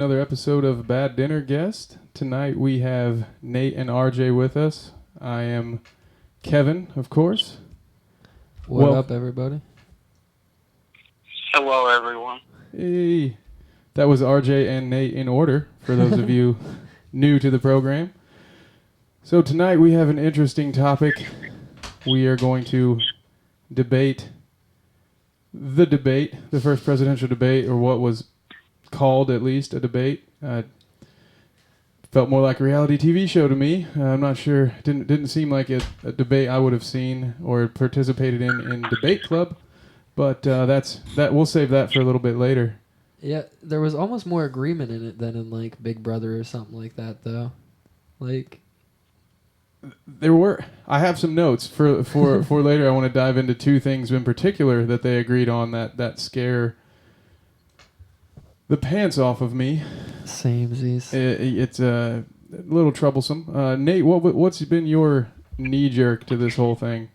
Another episode of Bad Dinner Guest. Tonight we have Nate and RJ with us. I am Kevin, of course. What Well- up, everybody? Hello, everyone. Hey, that was RJ and Nate in order for those of you new to the program. So tonight we have an interesting topic. We are going to debate the first presidential debate, or what was called at least a debate. Felt more like a reality TV show to me. I'm not sure. Didn't seem like a debate I would have seen or participated in debate club. But that we'll save that for a little bit later. Yeah, there was almost more agreement in it than in like Big Brother or something like that, though. Like, There were. I have some notes for later. I want to dive into two things in particular that they agreed on that scare the pants off of me. samesies. It's a little troublesome. Nate, what's been your knee jerk to this whole thing?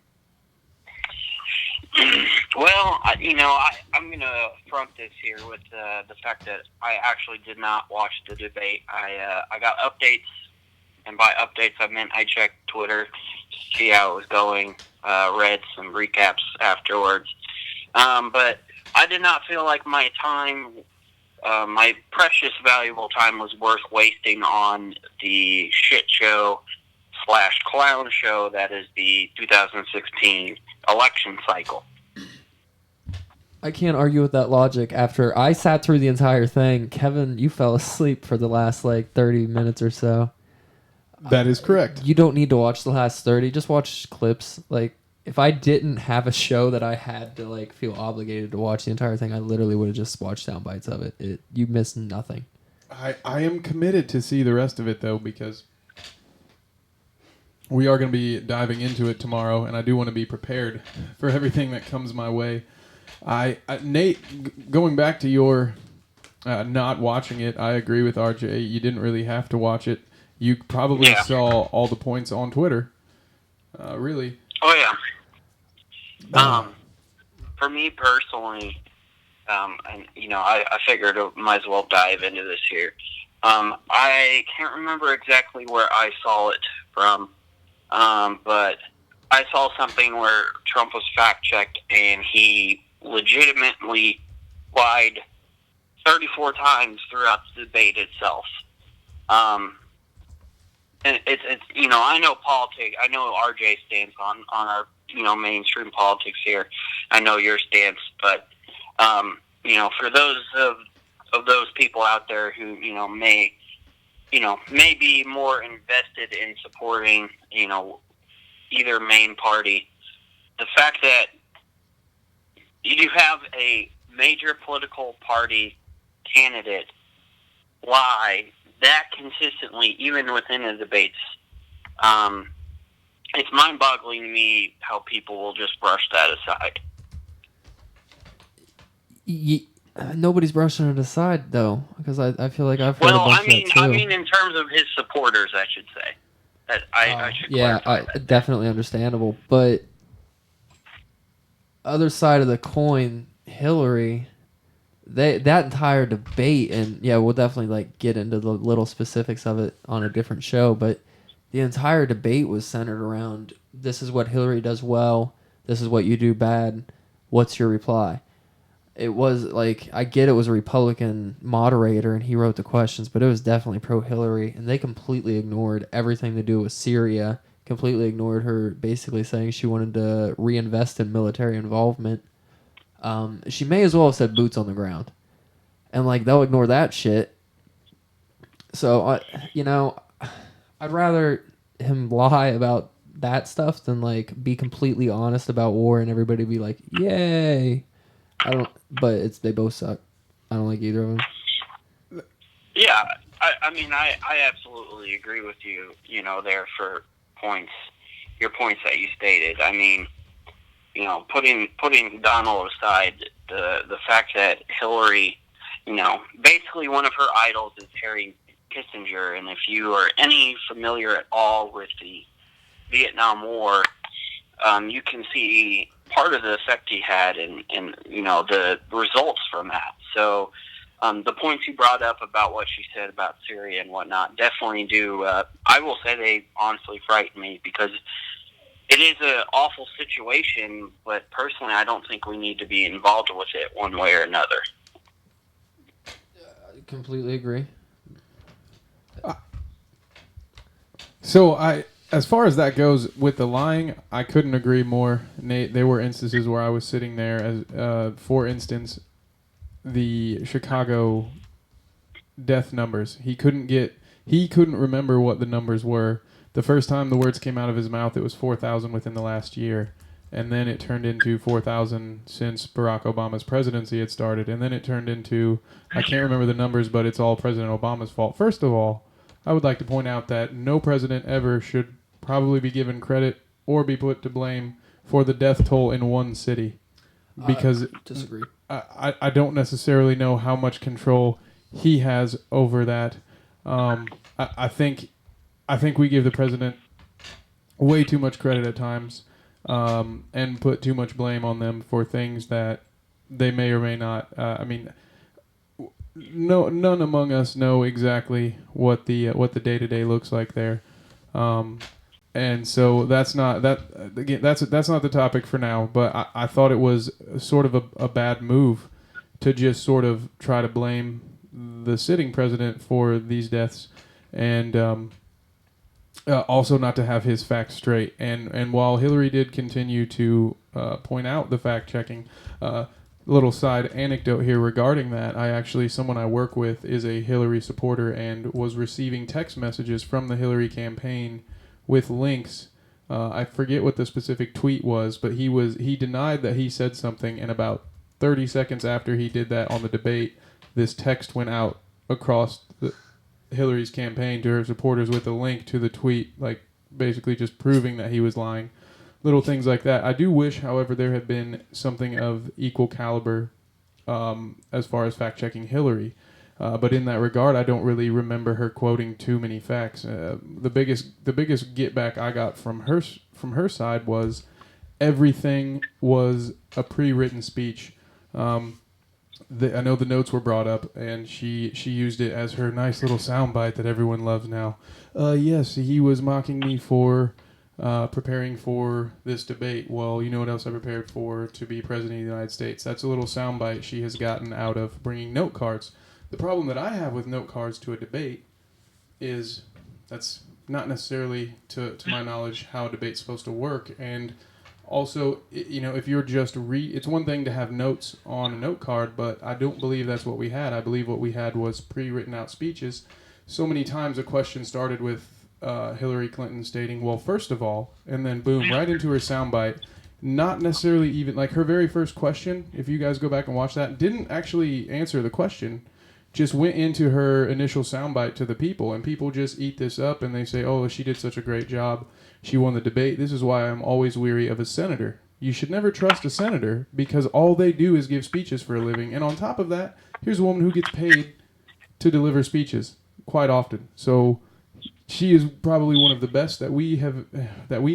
Well, I'm going to front this here with the fact that I actually did not watch the debate. I got updates, and by updates I meant I checked Twitter to see how it was going, read some recaps afterwards. But I did not feel like my time, my precious, valuable time was worth wasting on the shit show / clown show that is the 2016 election cycle. I can't argue with that logic. After I sat through the entire thing, Kevin, you fell asleep for the last like 30 minutes or so. That is correct. You don't need to watch the last 30. Just watch clips. Like, if I didn't have a show that I had to like feel obligated to watch the entire thing, I literally would have just watched sound bites of it. You missed nothing. I am committed to see the rest of it, though, because we are going to be diving into it tomorrow, and I do want to be prepared for everything that comes my way. Nate, going back to your not watching it, I agree with RJ. You didn't really have to watch it. You probably saw all the points on Twitter. Really. Oh, yeah. For me personally, and I figured I might as well dive into this here. I can't remember exactly where I saw it from, but I saw something where Trump was fact-checked, and he legitimately lied 34 times throughout the debate itself. And it's I know politics. I know RJ stance on our mainstream politics here. I know your stance, but for those of those people out there who may be more invested in supporting either main party, the fact that you have a major political party candidate lie that consistently, even within the debates, it's mind-boggling to me how people will just brush that aside. Nobody's brushing it aside, though, because I feel like I've heard a bunch of that, too. I mean, in terms of his supporters, I should say. I should clarify that. Definitely understandable. But other side of the coin, Hillary, that entire debate, and yeah, we'll definitely like get into the little specifics of it on a different show, but the entire debate was centered around, this is what Hillary does well, this is what you do bad, what's your reply? It was like, I get it was a Republican moderator and he wrote the questions, but it was definitely pro-Hillary, and they completely ignored everything to do with Syria, completely ignored her basically saying she wanted to reinvest in military involvement. She may as well have said boots on the ground. And, like, they'll ignore that shit. So, I'd rather him lie about that stuff than, like, be completely honest about war and everybody be like, yay. But they both suck. I don't like either of them. Yeah, I absolutely agree with you, there for your points that you stated. I mean, putting Donald aside, the fact that Hillary, basically one of her idols is Harry Kissinger, and if you are any familiar at all with the Vietnam War, you can see part of the effect he had and the results from that. So The points you brought up about what she said about Syria and whatnot definitely do. I will say they honestly frighten me because it is an awful situation, but personally, I don't think we need to be involved with it one way or another. I completely agree. So as far as that goes with the lying, I couldn't agree more. Nate, there were instances where I was sitting there as, for instance, the Chicago death numbers. He couldn't remember what the numbers were. The first time the words came out of his mouth, it was 4,000 within the last year. And then it turned into 4,000 since Barack Obama's presidency had started. And then it turned into, I can't remember the numbers, but it's all President Obama's fault. First of all, I would like to point out that no president ever should probably be given credit or be put to blame for the death toll in one city. Because disagree. I don't necessarily know how much control he has over that. I think we give the president way too much credit at times, and put too much blame on them for things that they may or may not. None among us know exactly what the day-to-day looks like there, and so that's not the topic for now. But I thought it was sort of a bad move to just sort of try to blame the sitting president for these deaths, and also not to have his facts straight. And while Hillary did continue to point out the fact checking, little side anecdote here regarding that, someone I work with is a Hillary supporter and was receiving text messages from the Hillary campaign with links. I forget what the specific tweet was, but he denied that he said something, and about 30 seconds after he did that on the debate, this text went out across Hillary's campaign to her supporters with a link to the tweet, like basically just proving that he was lying. Little things like that. I do wish, however, there had been something of equal caliber as far as fact-checking Hillary. But in that regard, I don't really remember her quoting too many facts. The biggest get back I got from her side was everything was a pre-written speech. I know the notes were brought up, and she used it as her nice little soundbite that everyone loves now. Yes, he was mocking me for preparing for this debate. Well, you know what else I prepared for? To be president of the United States. That's a little soundbite she has gotten out of bringing note cards. The problem that I have with note cards to a debate is that's not necessarily, to my knowledge, how a debate's supposed to work. And also, if you're just it's one thing to have notes on a note card, but I don't believe that's what we had. I believe what we had was pre-written out speeches. So many times a question started with Hillary Clinton stating, well, first of all, and then boom, right into her soundbite. Not necessarily even, like her very first question, if you guys go back and watch that, didn't actually answer the question, just went into her initial soundbite to the people, and people just eat this up and they say, oh, she did such a great job. She won the debate. This is why I'm always weary of a senator. You should never trust a senator because all they do is give speeches for a living. And on top of that, here's a woman who gets paid to deliver speeches quite often. So she is probably one of the best that we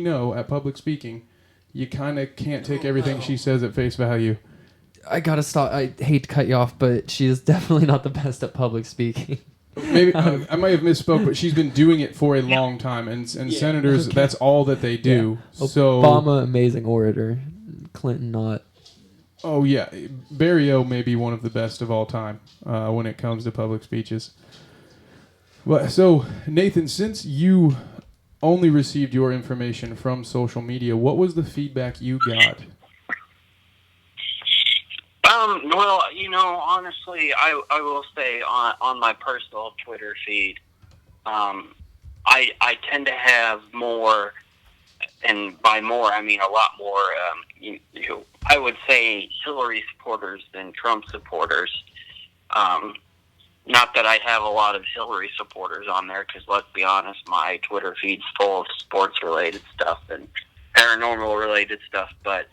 know at public speaking. You kind of can't take everything she says at face value. I gotta stop. I hate to cut you off, but she is definitely not the best at public speaking. Maybe I might have misspoke, but she's been doing it for a long time, and senators, okay, that's all that they do. Yeah. So Obama, amazing orator. Clinton, not. Oh yeah, Barry O may be one of the best of all time when it comes to public speeches. Well, so Nathan, since you only received your information from social media, what was the feedback you got? Well, honestly, I will say on my personal Twitter feed, I tend to have more, and by more I mean a lot more. I would say Hillary supporters than Trump supporters. Not that I have a lot of Hillary supporters on there, because let's be honest, my Twitter feed's full of sports-related stuff and paranormal-related stuff. But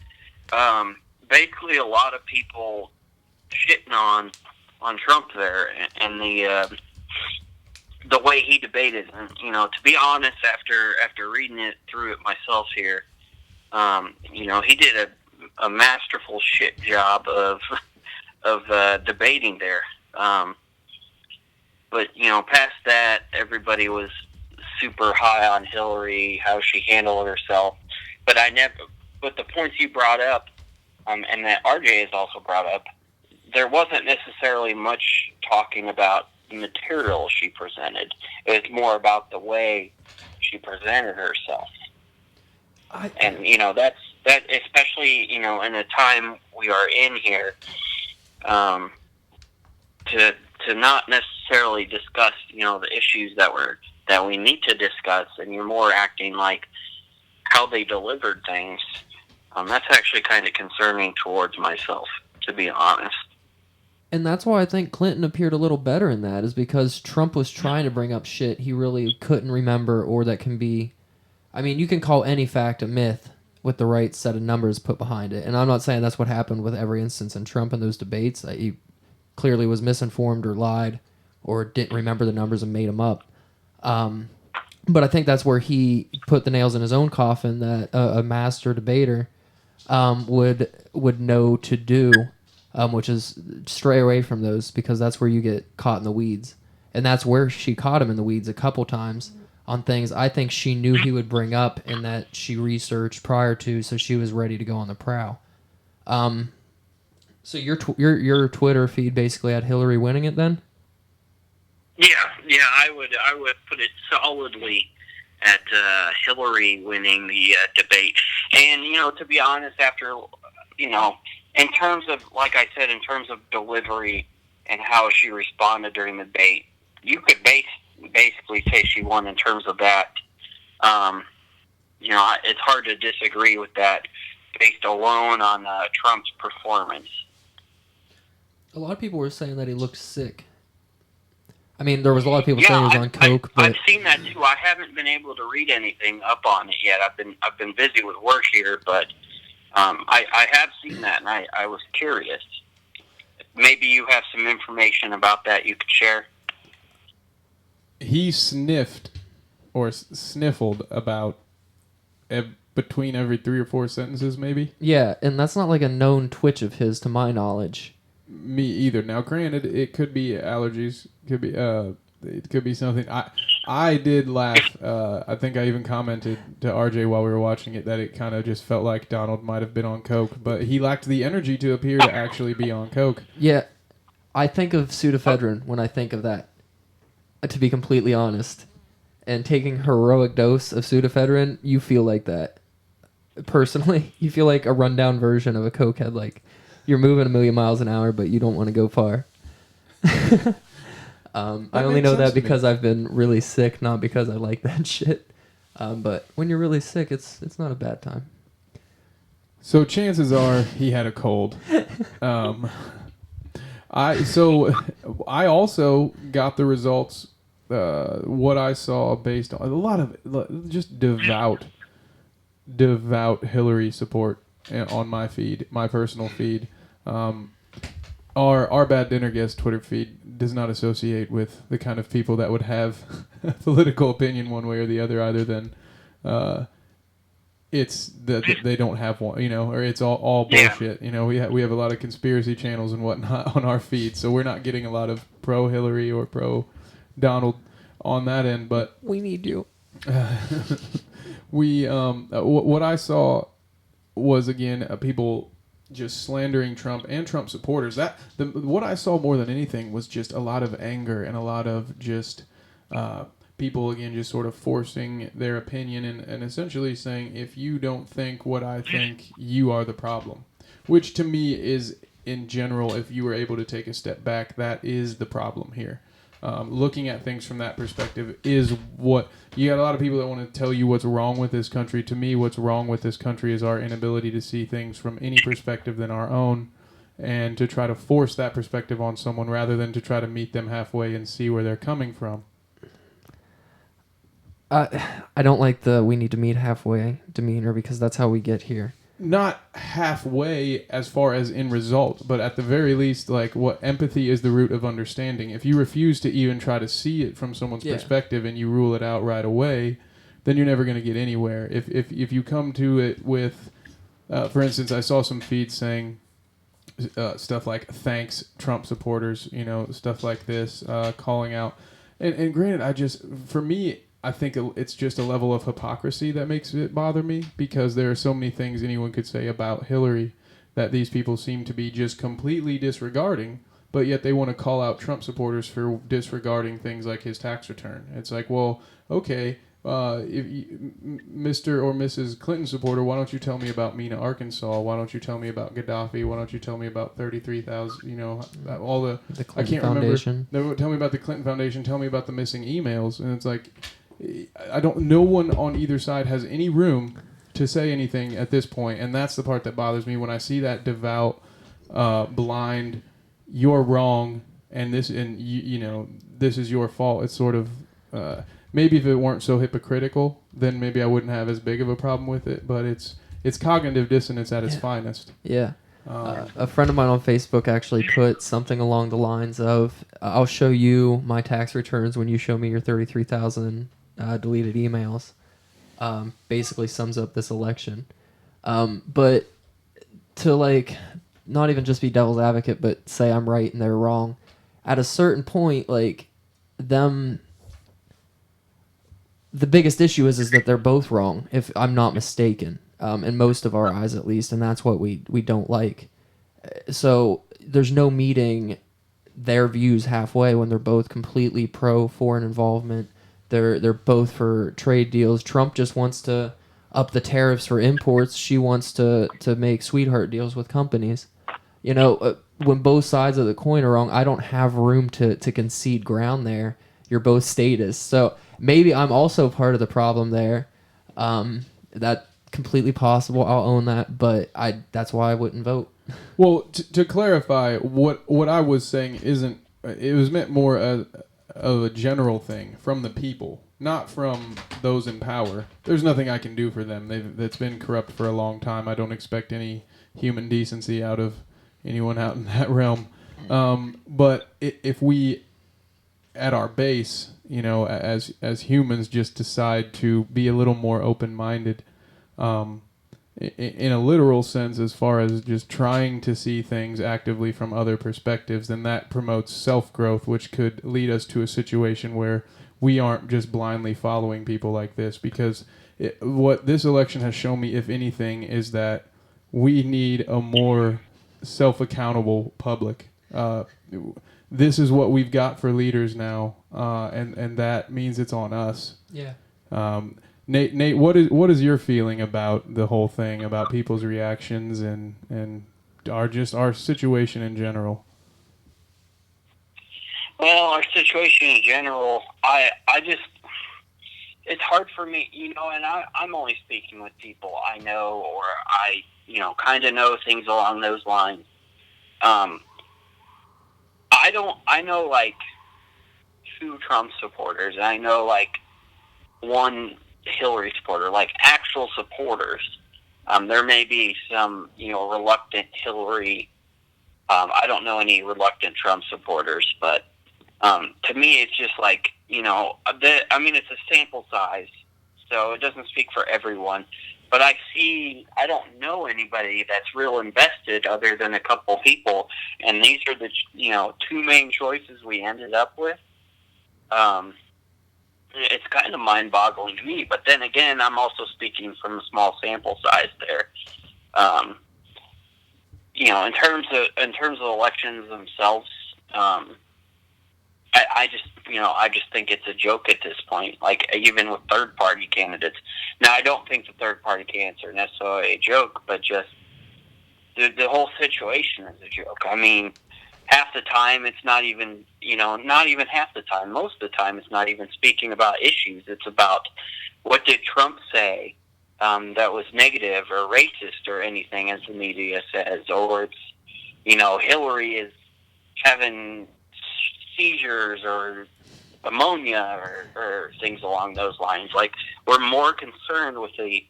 basically, a lot of people shitting on Trump there, and the way he debated. And to be honest, after reading it through it myself here, he did a masterful shit job of debating there. But past that, everybody was super high on Hillary, how she handled herself. But But the points you brought up, and that RJ has also brought up, there wasn't necessarily much talking about the material she presented. It was more about the way she presented herself. And that especially in a time we are in here, to not necessarily discuss the issues that we need to discuss, and you're more acting like how they delivered things. That's actually kind of concerning towards myself, to be honest. And that's why I think Clinton appeared a little better in that, is because Trump was trying to bring up shit he really couldn't remember, or that can be... I mean, you can call any fact a myth with the right set of numbers put behind it. And I'm not saying that's what happened with every instance in Trump in those debates. He clearly was misinformed or lied or didn't remember the numbers and made them up. But I think that's where he put the nails in his own coffin, that a master debater would know to do, which is stray away from those, because that's where you get caught in the weeds. And that's where she caught him in the weeds a couple times on things I think she knew he would bring up and that she researched prior to, so she was ready to go on the prowl. So your Twitter feed basically had Hillary winning it then? Yeah, I would put it solidly at Hillary winning the debate. And to be honest, after in terms of, like I said, in terms of delivery and how she responded during the debate, you could basically say she won in terms of that. It's hard to disagree with that based alone on Trump's performance. A lot of people were saying that he looked sick. I mean, there was a lot of people saying he was on coke. But I've seen that too. I haven't been able to read anything up on it yet. I've been busy with work here, but I have seen that, and I was curious. Maybe you have some information about that you could share. He sniffed or sniffled about between every 3 or 4 sentences, maybe. Yeah, and that's not like a known twitch of his, to my knowledge. Me either. Now, granted, it could be allergies. It could be something. I did laugh. I think I even commented to RJ while we were watching it that it kind of just felt like Donald might have been on coke, but he lacked the energy to appear to actually be on coke. Yeah, I think of pseudoephedrine when I think of that, to be completely honest. And taking a heroic dose of pseudoephedrine, you feel like that. Personally, you feel like a rundown version of a cokehead, like you're moving a million miles an hour, but you don't want to go far. I only know that because I've been really sick, not because I like that shit. But when you're really sick, it's not a bad time. So chances are he had a cold. I also got the results. What I saw based on a lot of just devout Hillary support on my feed, my personal feed. Our Bad Dinner Guest Twitter feed does not associate with the kind of people that would have a political opinion one way or the other, other than it's that they don't have one, or it's all bullshit. We have a lot of conspiracy channels and whatnot on our feed, so we're not getting a lot of pro Hillary or pro Donald on that end. But we need you. What I saw was, again, people just slandering Trump and Trump supporters. What I saw more than anything was just a lot of anger and a lot of just people, again, just sort of forcing their opinion and essentially saying, if you don't think what I think, you are the problem. Which to me is, in general, if you were able to take a step back, that is the problem here. Looking at things from that perspective is what you got. A lot of people that want to tell you what's wrong with this country. To me, what's wrong with this country is our inability to see things from any perspective than our own, and to try to force that perspective on someone rather than to try to meet them halfway and see where they're coming from. I don't like the "we need to meet halfway" demeanor, because that's how we get here. Not halfway as far as in result, but at the very least, like, what empathy is the root of understanding. If you refuse to even try to see it from someone's perspective and you rule it out right away, then you're never going to get anywhere. If you come to it with, for instance, I saw some feeds saying, stuff like thanks Trump supporters, stuff like this, calling out. And granted, for me, I think it's just a level of hypocrisy that makes it bother me, because there are so many things anyone could say about Hillary that these people seem to be just completely disregarding, but yet they want to call out Trump supporters for disregarding things like his tax return. It's like, well, okay, if Mr. or Mrs. Clinton supporter, why don't you tell me about Mena, Arkansas? Why don't you tell me about Gaddafi? Why don't you tell me about 33,000? All the Clinton I can't Foundation. remember. No, tell me about the Clinton Foundation. Tell me about the missing emails. And it's like, no one on either side has any room to say anything at this point, and that's the part that bothers me when I see that devout, blind, you're wrong, and this is your fault. It's sort of maybe if it weren't so hypocritical, then maybe I wouldn't have as big of a problem with it. But it's cognitive dissonance at its finest. Yeah. A friend of mine on Facebook actually put something along the lines of, "I'll show you my tax returns when you show me your 33,000 deleted emails." Basically sums up this election. But to not even just be devil's advocate, but say I'm right and they're wrong, at a certain point, the biggest issue is that they're both wrong, if I'm not mistaken, in most of our eyes at least, and that's what we don't like. So there's no meeting their views halfway when they're both completely pro foreign involvement. They're both for trade deals. Trump just wants to up the tariffs for imports. She wants to make sweetheart deals with companies. When both sides of the coin are wrong, I don't have room to concede ground there. You're both statists. So maybe I'm also part of the problem there. That's completely possible. I'll own that. But that's why I wouldn't vote. Well, to clarify, what I was saying it was meant more of a general thing from the people, not from those in power. There's nothing I can do for them. That's been corrupt for a long time. I don't expect any human decency out of anyone out in that realm. But if we, at our base, as humans, just decide to be a little more open-minded, in a literal sense, as far as just trying to see things actively from other perspectives, then that promotes self-growth, which could lead us to a situation where we aren't just blindly following people like this. Because what this election has shown me, if anything, is that we need a more self-accountable public. This is what we've got for leaders now, and that means it's on us. Yeah. Nate, what is your feeling about the whole thing, about people's reactions and our situation in general? Well, our situation in general, it's hard for me, and I'm only speaking with people I know, or I, kind of know things along those lines. I know two Trump supporters, and I know one Hillary supporter, actual supporters. There may be some, reluctant Hillary. I don't know any reluctant Trump supporters, but to me, it's just it's a sample size, so it doesn't speak for everyone. But I don't know anybody that's real invested other than a couple people, and these are the, two main choices we ended up with. It's kind of mind-boggling to me, but then again, I'm also speaking from a small sample size there. In terms of elections themselves, I just think it's a joke at this point. Even with third-party candidates. Now, I don't think the third-party candidates are necessarily a joke, but just the whole situation is a joke. I mean, half the time it's not even half the time. Most of the time it's not even speaking about issues. It's about what did Trump say that was negative or racist or anything, as the media says, or it's, Hillary is having seizures or ammonia or things along those lines. We're more concerned with the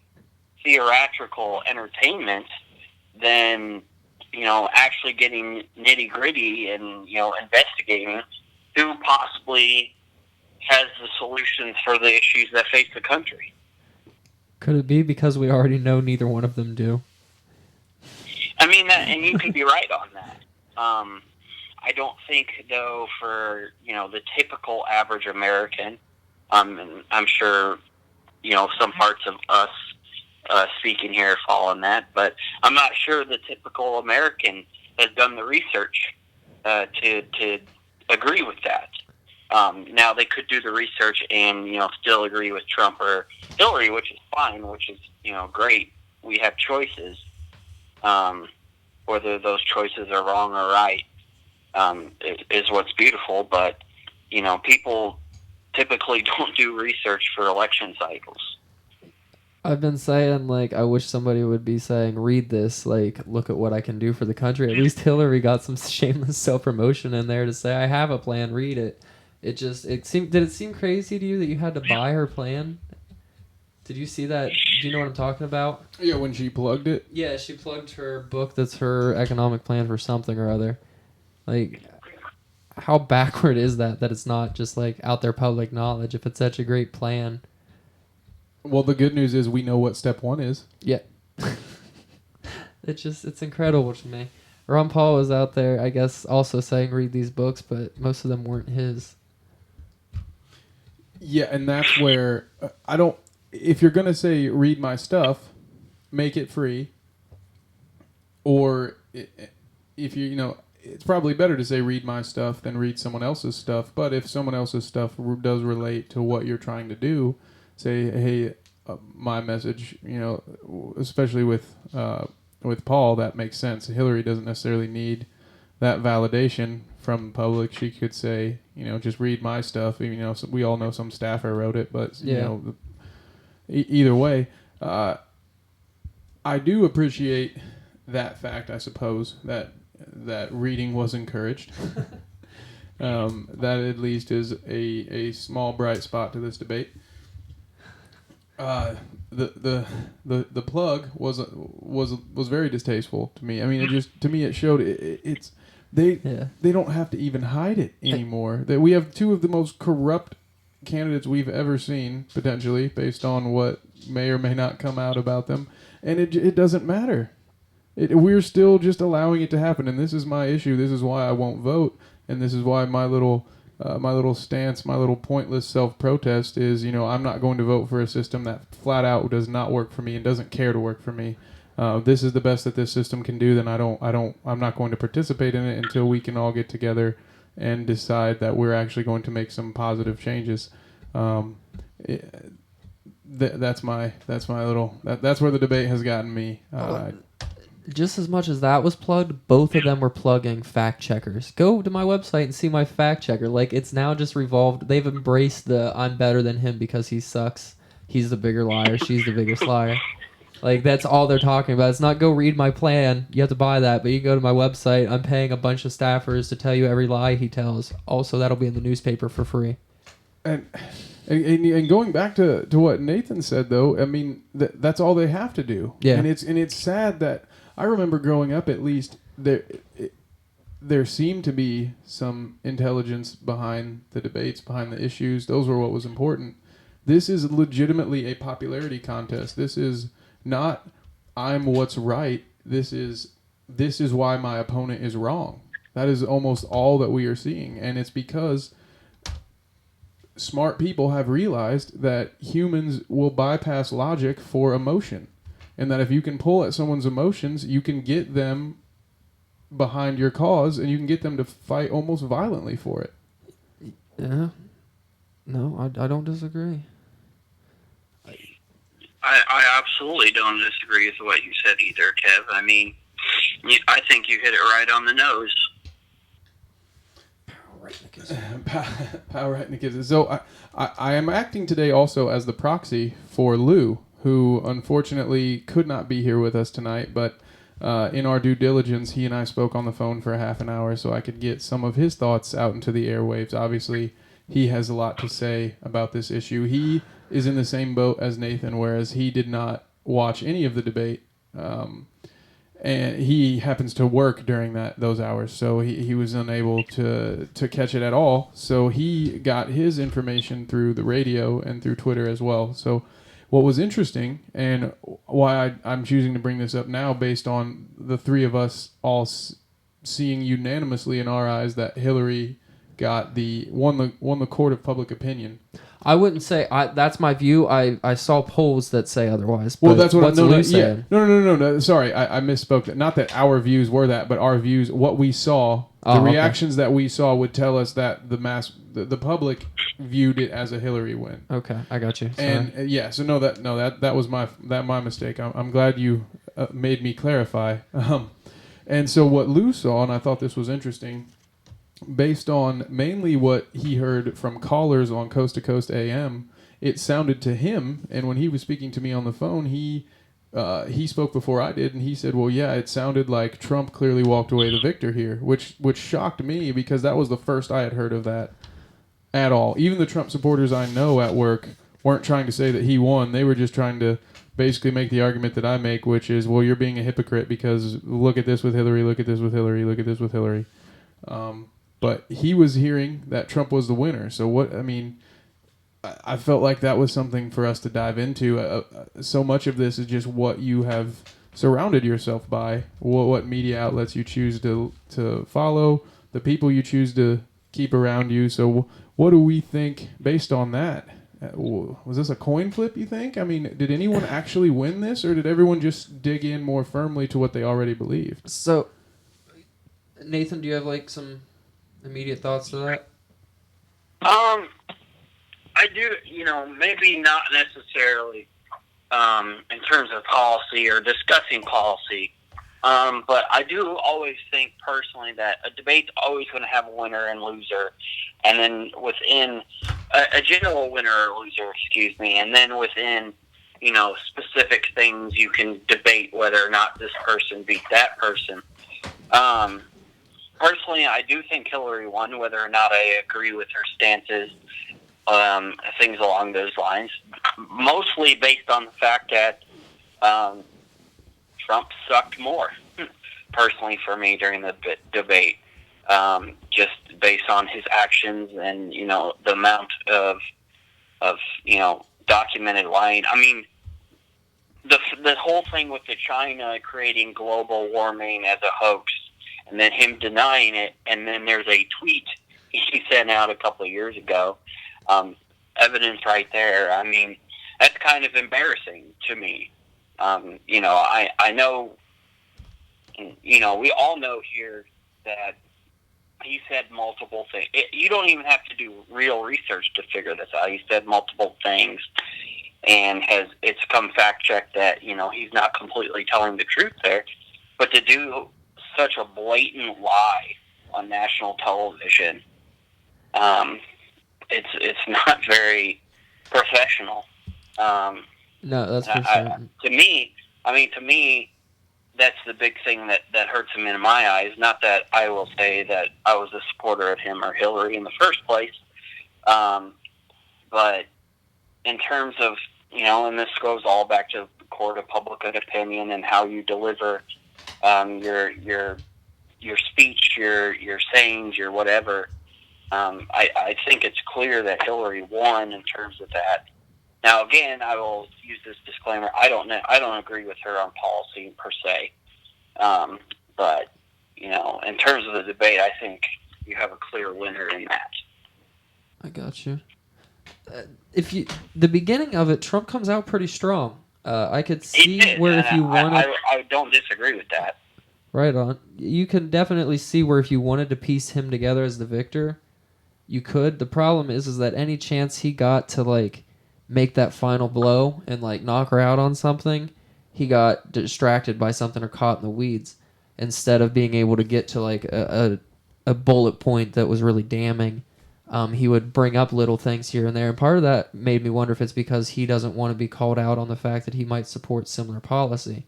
theatrical entertainment than actually getting nitty gritty and, investigating who possibly has the solutions for the issues that face the country. Could it be because we already know neither one of them do? I mean, and you could be right on that. I don't think, though, for the typical average American, and I'm sure some parts of us speaking here fall in that, but I'm not sure the typical American has done the research to agree with that. Now they could do the research and still agree with Trump or Hillary, which is fine, which is great. We have choices. Whether those choices are wrong or right is what's beautiful. But people typically don't do research for election cycles. I've been saying, like, I wish somebody would be saying, read this, like, look at what I can do for the country. At least Hillary got some shameless self-promotion in there to say, I have a plan, read it. Did it seem crazy to you that you had to buy her plan? Did you see that? Do you know what I'm talking about? Yeah, when she plugged it. Yeah, she plugged her book that's her economic plan for something or other. Like, how backward is that it's not just, like, out there public knowledge if it's such a great plan? Well, the good news is we know what step 1 is. Yeah. It's incredible to me. Ron Paul was out there, I guess, also saying read these books, but most of them weren't his. Yeah, and that's where if you're going to say read my stuff, make it free. Or if it's probably better to say read my stuff than read someone else's stuff. But if someone else's stuff does relate to what you're trying to do, say, hey, my message, especially with Paul, that makes sense. Hillary doesn't necessarily need that validation from the public. She could say, just read my stuff. We all know some staffer wrote it, but either way, I do appreciate that fact. I suppose that reading was encouraged. That at least is a small bright spot to this debate. The plug was very distasteful to me. I mean, it showed they don't have to even hide it anymore. That we have two of the most corrupt candidates we've ever seen, potentially based on what may or may not come out about them, and it doesn't matter. We're still just allowing it to happen, and this is my issue. This is why I won't vote, and this is why my little stance, my little pointless self-protest is, I'm not going to vote for a system that flat out does not work for me and doesn't care to work for me. This is the best that this system can do. Then I'm not going to participate in it until we can all get together and decide that we're actually going to make some positive changes. That's where the debate has gotten me. Just as much as that was plugged, both of them were plugging fact checkers. Go to my website and see my fact checker. Like, it's now just revolved. They've embraced the I'm better than him because he sucks. He's the bigger liar. She's the biggest liar. Like, that's all they're talking about. It's not go read my plan. You have to buy that. But you go to my website. I'm paying a bunch of staffers to tell you every lie he tells. Also, that'll be in the newspaper for free. And going back to what Nathan said, though, I mean, that's all they have to do. Yeah. And it's sad that I remember growing up, at least, there seemed to be some intelligence behind the debates, behind the issues. Those were what was important. This is legitimately a popularity contest. This is not I'm what's right. This is why my opponent is wrong. That is almost all that we are seeing. And it's because smart people have realized that humans will bypass logic for emotion. And that if you can pull at someone's emotions, you can get them behind your cause, and you can get them to fight almost violently for it. Yeah. No, I don't disagree. I absolutely don't disagree with what you said either, Kev. I mean, I think you hit it right on the nose. Power right, Nikiza. So I am acting today also as the proxy for Lou, who unfortunately could not be here with us tonight, but in our due diligence, he and I spoke on the phone for a half an hour so I could get some of his thoughts out into the airwaves. Obviously, he has a lot to say about this issue. He is in the same boat as Nathan, whereas he did not watch any of the debate, and he happens to work during those hours, so he was unable to catch it at all. So he got his information through the radio and through Twitter as well. So what was interesting and why I'm choosing to bring this up now, based on the three of us all seeing unanimously in our eyes that Hillary got won the court of public opinion. I wouldn't say that's my view. I saw polls that say otherwise. Well, that's what what's Lou saying? No. Sorry, I misspoke. Not that our views were that, but our views, what we saw, the reactions that we saw would tell us that the public viewed it as a Hillary win. Okay, I got you. Sorry. And so that was my mistake. I'm glad you made me clarify. And so what Lou saw, and I thought this was interesting, based on mainly what he heard from callers on Coast to Coast AM, it sounded to him, and when he was speaking to me on the phone, he spoke before I did, and he said, well, yeah, it sounded like Trump clearly walked away the victor here, which shocked me, because that was the first I had heard of that at all. Even the Trump supporters I know at work weren't trying to say that he won. They were just trying to basically make the argument that I make, which is, well, you're being a hypocrite because look at this with Hillary, look at this with Hillary, look at this with Hillary. But he was hearing that Trump was the winner. So I felt like that was something for us to dive into. So much of this is just what you have surrounded yourself by, what media outlets you choose to follow, the people you choose to keep around you. So what do we think based on that? Was this a coin flip, you think? I mean, did anyone actually win this, or did everyone just dig in more firmly to what they already believed? So, Nathan, do you have like some immediate thoughts to that? I do, maybe not necessarily in terms of policy or discussing policy, but I do always think personally that a debate's always going to have a winner and loser, and then within a general winner or loser, and then within, specific things you can debate whether or not this person beat that person. Personally, I do think Hillary won, whether or not I agree with her stances, things along those lines. Mostly based on the fact that Trump sucked more, personally, for me during the debate. Just based on his actions and, the amount of documented lying. I mean, the whole thing with the China creating global warming as a hoax, and then him denying it, and then there's a tweet he sent out a couple of years ago. Evidence right there. I mean, that's kind of embarrassing to me. I know, we all know here that he said multiple things. You don't even have to do real research to figure this out. He said multiple things, and it's come fact checked that, he's not completely telling the truth there. But to do such a blatant lie on national television, it's not very professional. No, that's for sure. To me, that's the big thing that hurts him in my eyes. Not that I will say that I was a supporter of him or Hillary in the first place, but in terms of, and this goes all back to the court of public opinion and how you deliver your speech, your sayings, your whatever. I think it's clear that Hillary won in terms of that. Now, again, I will use this disclaimer. I don't agree with her on policy per se. But, in terms of the debate, I think you have a clear winner in that. I got you. The beginning of it, Trump comes out pretty strong. I could see where if you wanted... I don't disagree with that. Right on. You can definitely see where if you wanted to piece him together as the victor, you could. The problem is that any chance he got to, make that final blow and, knock her out on something, he got distracted by something or caught in the weeds instead of being able to get to, a bullet point that was really damning. He would bring up little things here and there, and part of that made me wonder if it's because he doesn't want to be called out on the fact that he might support similar policy.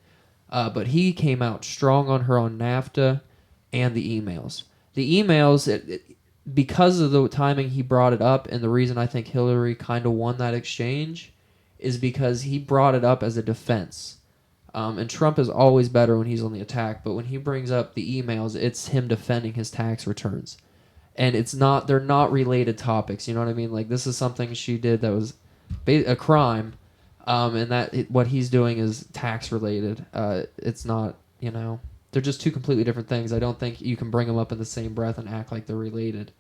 But he came out strong on her on NAFTA and the emails. The emails, because of the timing he brought it up, and the reason I think Hillary kind of won that exchange is because he brought it up as a defense. And Trump is always better when he's on the attack, but when he brings up the emails, it's him defending his tax returns. And they're not related topics, you know what I mean? This is something she did that was a crime, And what he's doing is tax related. It's not, they're just two completely different things. I don't think you can bring them up in the same breath and act like they're related.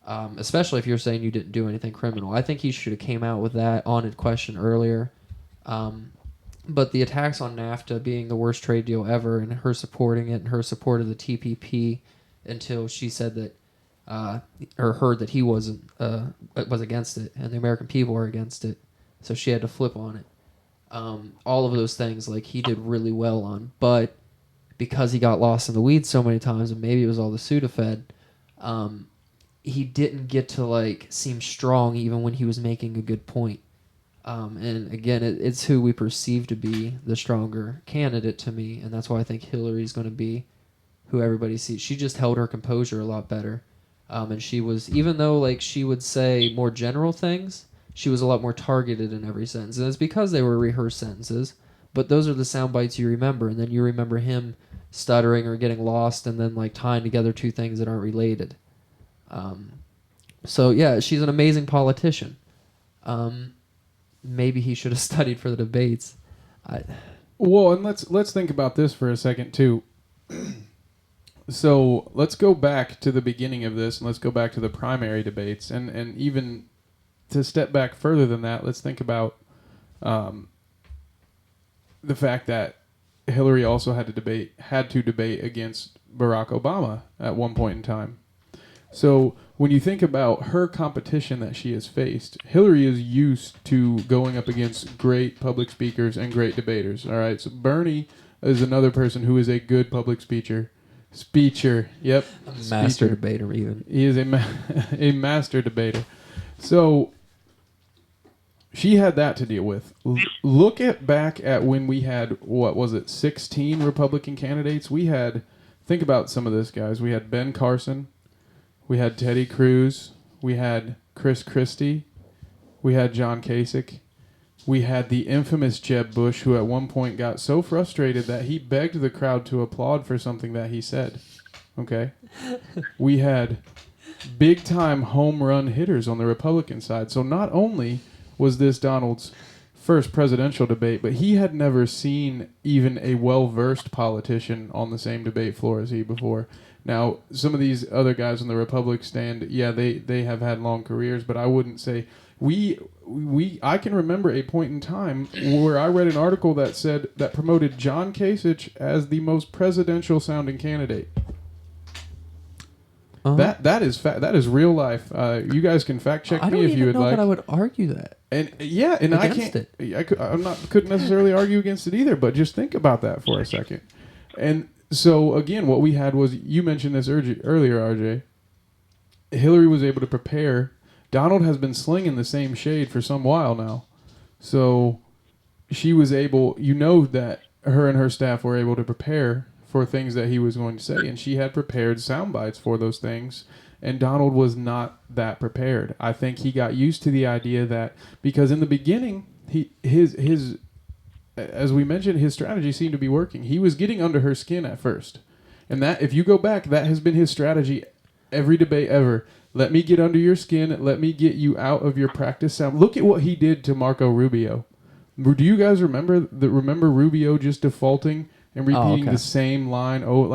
Especially if you're saying you didn't do anything criminal. I think he should have came out with that on a question earlier. But the attacks on NAFTA being the worst trade deal ever, and her supporting it, and her support of the TPP until she said that, or heard that he was against it, and the American people are against it, so she had to flip on it. All of those things, like, he did really well on, but because he got lost in the weeds so many times, and maybe it was all the Sudafed, he didn't get to, like, seem strong even when he was making a good point. And again, it's who we perceive to be the stronger candidate to me, and that's why I think Hillary's going to be who everybody sees. She just held her composure a lot better, and she was, even though like she would say more general things, she was a lot more targeted in every sentence, and it's because they were rehearsed sentences. But those are the sound bites you remember, and then you remember him stuttering or getting lost, and then like tying together two things that aren't related. So yeah, she's an amazing politician. Maybe he should have studied for the debates. Well, and let's think about this for a second too. So let's go back to the beginning of this, and let's go back to the primary debates, and even to step back further than that, let's think about the fact that Hillary also had to debate against Barack Obama at one point in time. So when you think about her competition that she has faced, Hillary is used to going up against great public speakers and great debaters. All right, so Bernie is another person who is a good public speaker. Yep. Master debater, even. He is a master debater. So she had that to deal with. Look back at when we had, 16 Republican candidates? Think about some of this, guys. We had Ben Carson. We had Teddy Cruz. We had Chris Christie. We had John Kasich. We had the infamous Jeb Bush, who at one point got so frustrated that he begged the crowd to applaud for something that he said. Okay? We had big-time home run hitters on the Republican side. So not only was this Donald's first presidential debate, but he had never seen even a well-versed politician on the same debate floor as he before. Now, some of these other guys on the Republican stand, yeah, they have had long careers, but I wouldn't say I can remember a point in time where I read an article that promoted John Kasich as the most presidential sounding candidate. Uh-huh. That is real life. You guys can fact check me if you would like. I don't even know that I would argue that. And yeah, and couldn't necessarily argue against it either. But just think about that for a second. And so again, what we had was, you mentioned this earlier, RJ. Hillary was able to prepare. Donald has been slinging the same shade for some while now, so she was able. That her and her staff were able to prepare for things that he was going to say, and she had prepared sound bites for those things, and Donald was not that prepared. I think he got used to the idea that, because in the beginning, his as we mentioned, his strategy seemed to be working. He was getting under her skin at first, and that, if you go back, that has been his strategy every debate ever. Let me get under your skin. Let me get you out of your practice sound. Look at what he did to Marco Rubio. Do you guys remember Rubio just defaulting and repeating the same line? Oh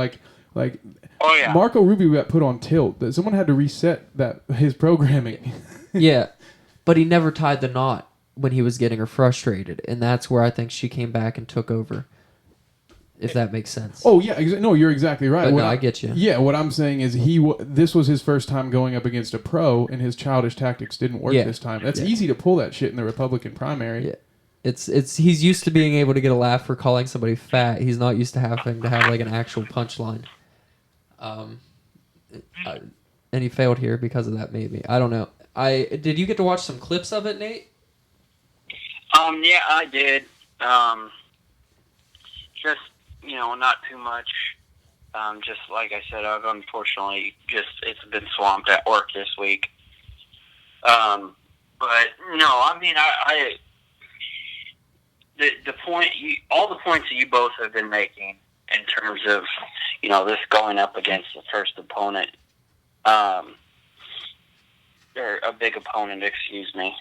yeah. Marco Rubio got put on tilt. That someone had to reset his programming. Yeah, but he never tied the knot when he was getting her frustrated, and that's where I think she came back and took over. If that makes sense. Oh yeah, no, you're exactly right. But I get you. Yeah, what I'm saying is this was his first time going up against a pro, and his childish tactics didn't work this time. That's easy to pull that shit in the Republican primary. Yeah. He's used to being able to get a laugh for calling somebody fat. He's not used to having to have like an actual punchline. And he failed here because of that. Maybe, I don't know. Did you get to watch some clips of it, Nate? Yeah, I did. Just, not too much. Just like I said, I've unfortunately it's been swamped at work this week. But no, I mean, the point, all the points that you both have been making in terms of, this going up against the first opponent, or a big opponent, excuse me.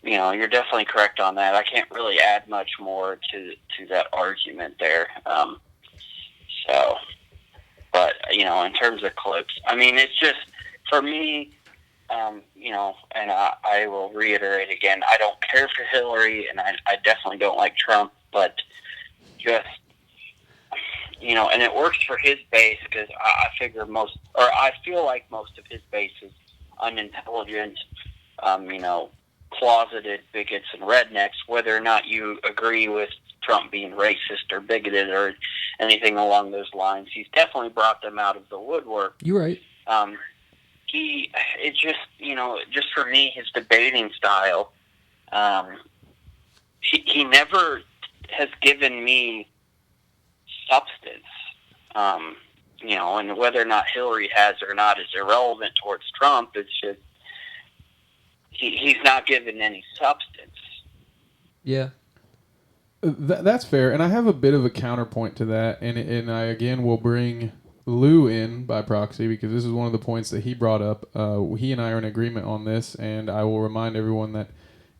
you're definitely correct on that. I can't really add much more to that argument there. So, but in terms of clips, I mean, it's just for me. And I will reiterate again, I don't care for Hillary, and I definitely don't like Trump, but just, and it works for his base because I feel like most of his base is unintelligent, closeted bigots and rednecks, whether or not you agree with Trump being racist or bigoted or anything along those lines. He's definitely brought them out of the woodwork. You're right. It's just, just for me, his debating style, he never has given me substance, and whether or not Hillary has or not is irrelevant towards Trump. It's just, he's not given any substance. Yeah. That's fair, and I have a bit of a counterpoint to that, and I again will bring Lou in by proxy because this is one of the points that he brought up. He and I are in agreement on this, and I will remind everyone that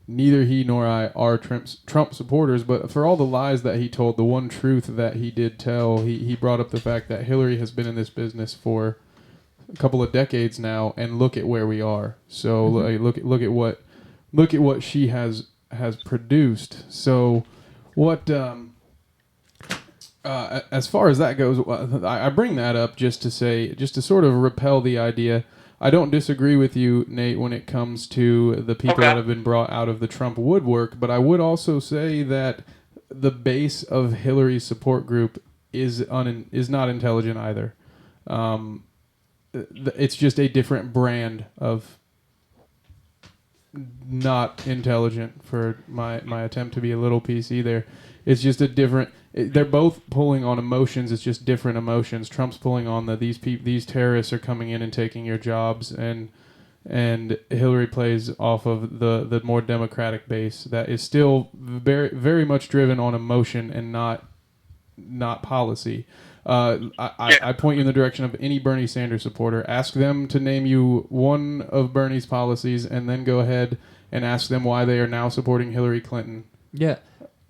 neither he nor I are Trump supporters, but for all the lies that he told, the one truth that he did tell, he brought up the fact that Hillary has been in this business for a couple of decades now, and look at where we are. So look at what she has produced. So what as far as that goes, I bring that up just to sort of repel the idea. I don't disagree with you, Nate, when it comes to the people that have been brought out of the Trump woodwork, but I would also say that the base of Hillary's support group is not intelligent either. It's just a different brand of not intelligent, for my attempt to be a little PC there. It's just a different. They're both pulling on emotions. It's just different emotions. Trump's pulling on these terrorists are coming in and taking your jobs, and Hillary plays off of the more democratic base that is still very very much driven on emotion and not policy. I point you in the direction of any Bernie Sanders supporter. Ask them to name you one of Bernie's policies, and then go ahead and ask them why they are now supporting Hillary Clinton. Yeah.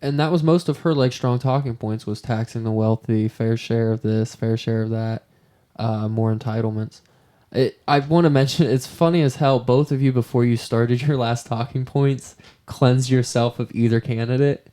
And that was most of her strong talking points, was taxing the wealthy, fair share of this, fair share of that, more entitlements. I want to mention, it's funny as hell, both of you, before you started your last talking points, cleansed yourself of either candidate.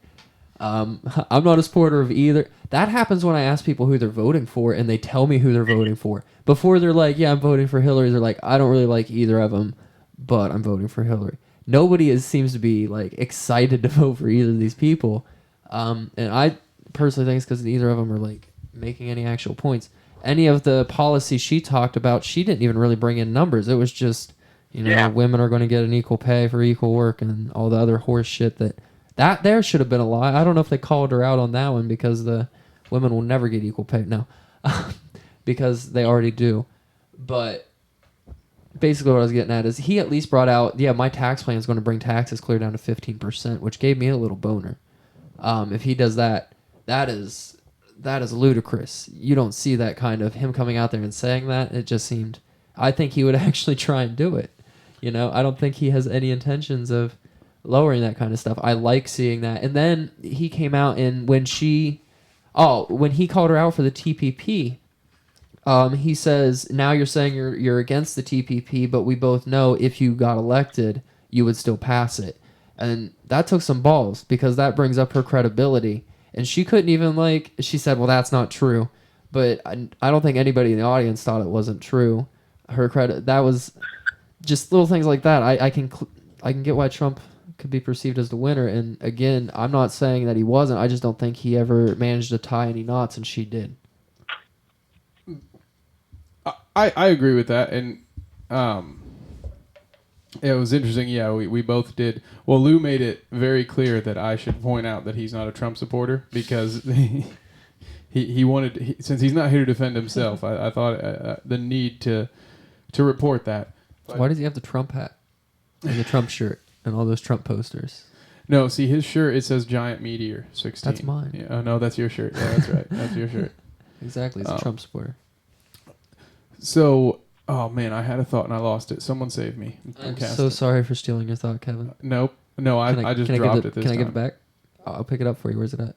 I'm not a supporter of either. That happens when I ask people who they're voting for, and they tell me who they're voting for. Before they're like, yeah, I'm voting for Hillary, they're like, I don't really like either of them, but I'm voting for Hillary. Nobody seems to be excited to vote for either of these people, and I personally think it's because neither of them are making any actual points. Any of the policies she talked about, she didn't even really bring in numbers. It was just, women are going to get an equal pay for equal work and all the other horse shit that there should have been a lie. I don't know if they called her out on that one because the women will never get equal pay. No, because they already do. But basically what I was getting at is he at least brought out, my tax plan is going to bring taxes clear down to 15%, which gave me a little boner. If he does that, that is ludicrous. You don't see that kind of him coming out there and saying that. It just seemed, I think he would actually try and do it. I don't think he has any intentions of lowering that kind of stuff. I like seeing that. And then he came out and when he called her out for the TPP, he says, now you're saying you're against the TPP, but we both know if you got elected, you would still pass it. And that took some balls because that brings up her credibility. And she couldn't even she said, well, that's not true. But I don't think anybody in the audience thought it wasn't true. Her credit, that was just little things like that. I can get why Trump could be perceived as the winner. And again, I'm not saying that he wasn't. I just don't think he ever managed to tie any knots, and she did. I agree with that, and it was interesting. Yeah, we both did. Well, Lou made it very clear that I should point out that he's not a Trump supporter because he wanted, since he's not here to defend himself, I thought the need to report that. But why does he have the Trump hat and the Trump shirt and all those Trump posters? No, see his shirt, it says Giant Meteor 16. That's mine. Yeah, oh no, that's your shirt. Yeah, that's right. That's your shirt. Exactly, he's a Trump supporter. So, oh man, I had a thought and I lost it. Someone save me. I'm so sorry for stealing your thought, Kevin. Nope. No, I just dropped it this time. Can I time. give it back? I'll pick it up for you. Where's it at?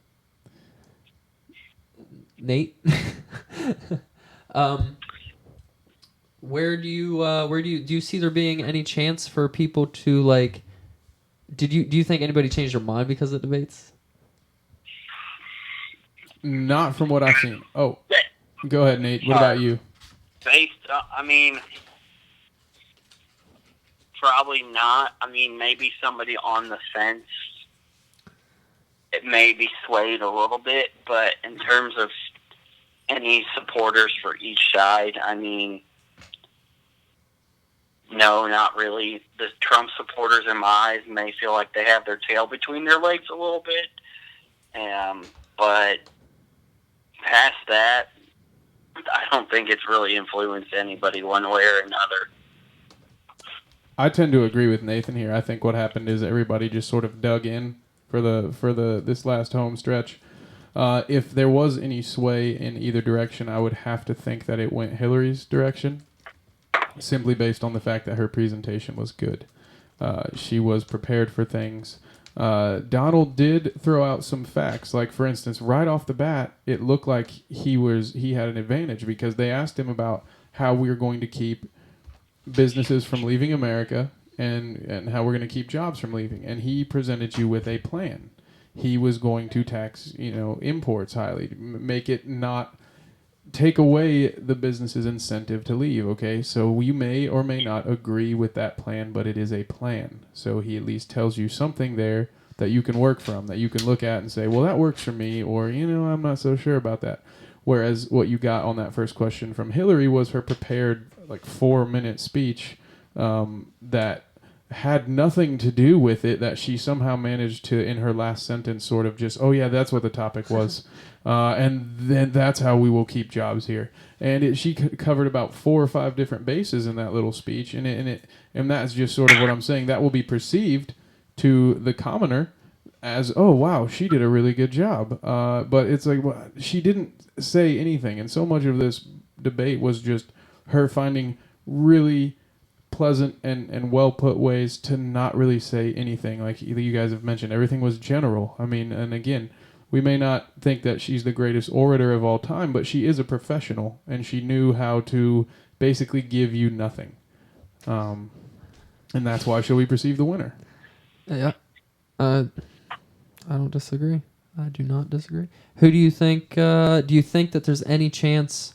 Nate? Where do you see there being any chance for people to like? Do you think anybody changed their mind because of the debates? Not from what I've seen. Oh, go ahead, Nate. What about you? I mean, probably not. I mean, maybe somebody on the fence, it may be swayed a little bit, but in terms of any supporters for each side, I mean, no, not really. The Trump supporters, in my eyes, may feel like they have their tail between their legs a little bit. But past that, I don't think it's really influenced anybody one way or another. I tend to agree with Nathan here. I think what happened is everybody just sort of dug in for this last home stretch. If there was any sway in either direction, I would have to think that it went Hillary's direction, simply based on the fact that her presentation was good. She was prepared for things. Donald did throw out some facts, like for instance, right off the bat, it looked like he had an advantage because they asked him about how we were going to keep businesses from leaving America and how we're going to keep jobs from leaving, and he presented you with a plan. He was going to tax, imports highly, make it not take away the business's incentive to leave. Okay, so you may or may not agree with that plan, but it is a plan. So he at least tells you something there that you can work from, that you can look at and say, well, that works for me, or I'm not so sure about that. Whereas what you got on that first question from Hillary was her prepared 4-minute speech that had nothing to do with it, that she somehow managed to, in her last sentence, sort of just, oh yeah, that's what the topic was. And then that's how we will keep jobs here. And she covered about 4 or 5 different bases in that little speech. And that's just sort of what I'm saying. That will be perceived to the commoner as, oh wow, she did a really good job. But it's like, well, she didn't say anything. And so much of this debate was just her finding really pleasant and well put ways to not really say anything. Like you guys have mentioned, everything was general. I mean, and again, we may not think that she's the greatest orator of all time, but she is a professional, and she knew how to basically give you nothing. And that's why she'll be perceived the winner. Yeah. I don't disagree. I do not disagree. Who do you think that there's any chance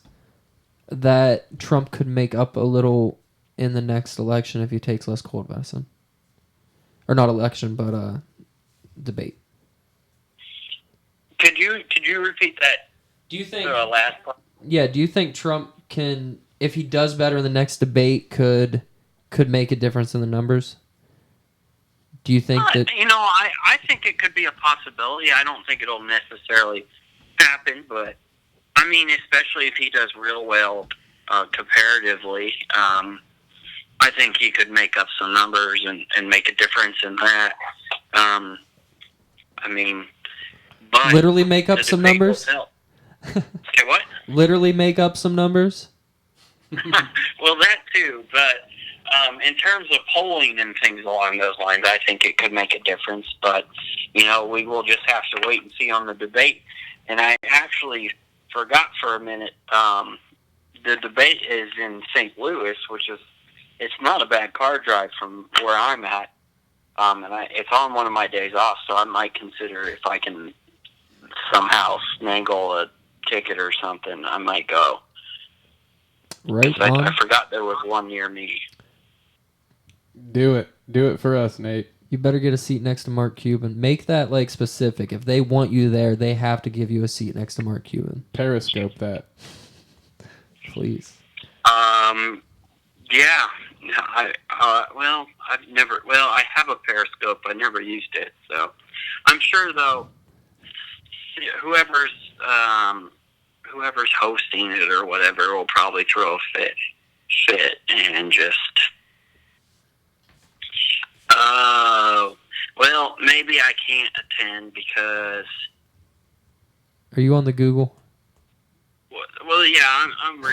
that Trump could make up a little in the next election if he takes less cold medicine? Or not election, but debate. Could you repeat that? Do you think last part? Yeah, do you think Trump can, if he does better in the next debate, could make a difference in the numbers? Do you think that... I think it could be a possibility. I don't think it'll necessarily happen, but, I mean, especially if he does real well comparatively, I think he could make up some numbers and make a difference in that. But literally make up some numbers? Say what? Literally make up some numbers? Well, that too, but in terms of polling and things along those lines, I think it could make a difference. But, we will just have to wait and see on the debate. And I actually forgot for a minute, the debate is in St. Louis, it's not a bad car drive from where I'm at. It's on one of my days off, so I might consider if I can somehow snaggle a ticket or something, I might go. Right on. I forgot there was one near me. Do it for us, Nate. You better get a seat next to Mark Cuban. Make that specific. If they want you there, they have to give you a seat next to Mark Cuban. Periscope that. Please. Yeah. I have a Periscope. I never used it, so I'm sure though. Whoever's hosting it or whatever will probably throw a fit and just. Maybe I can't attend because. Are you on the Google? Well, yeah,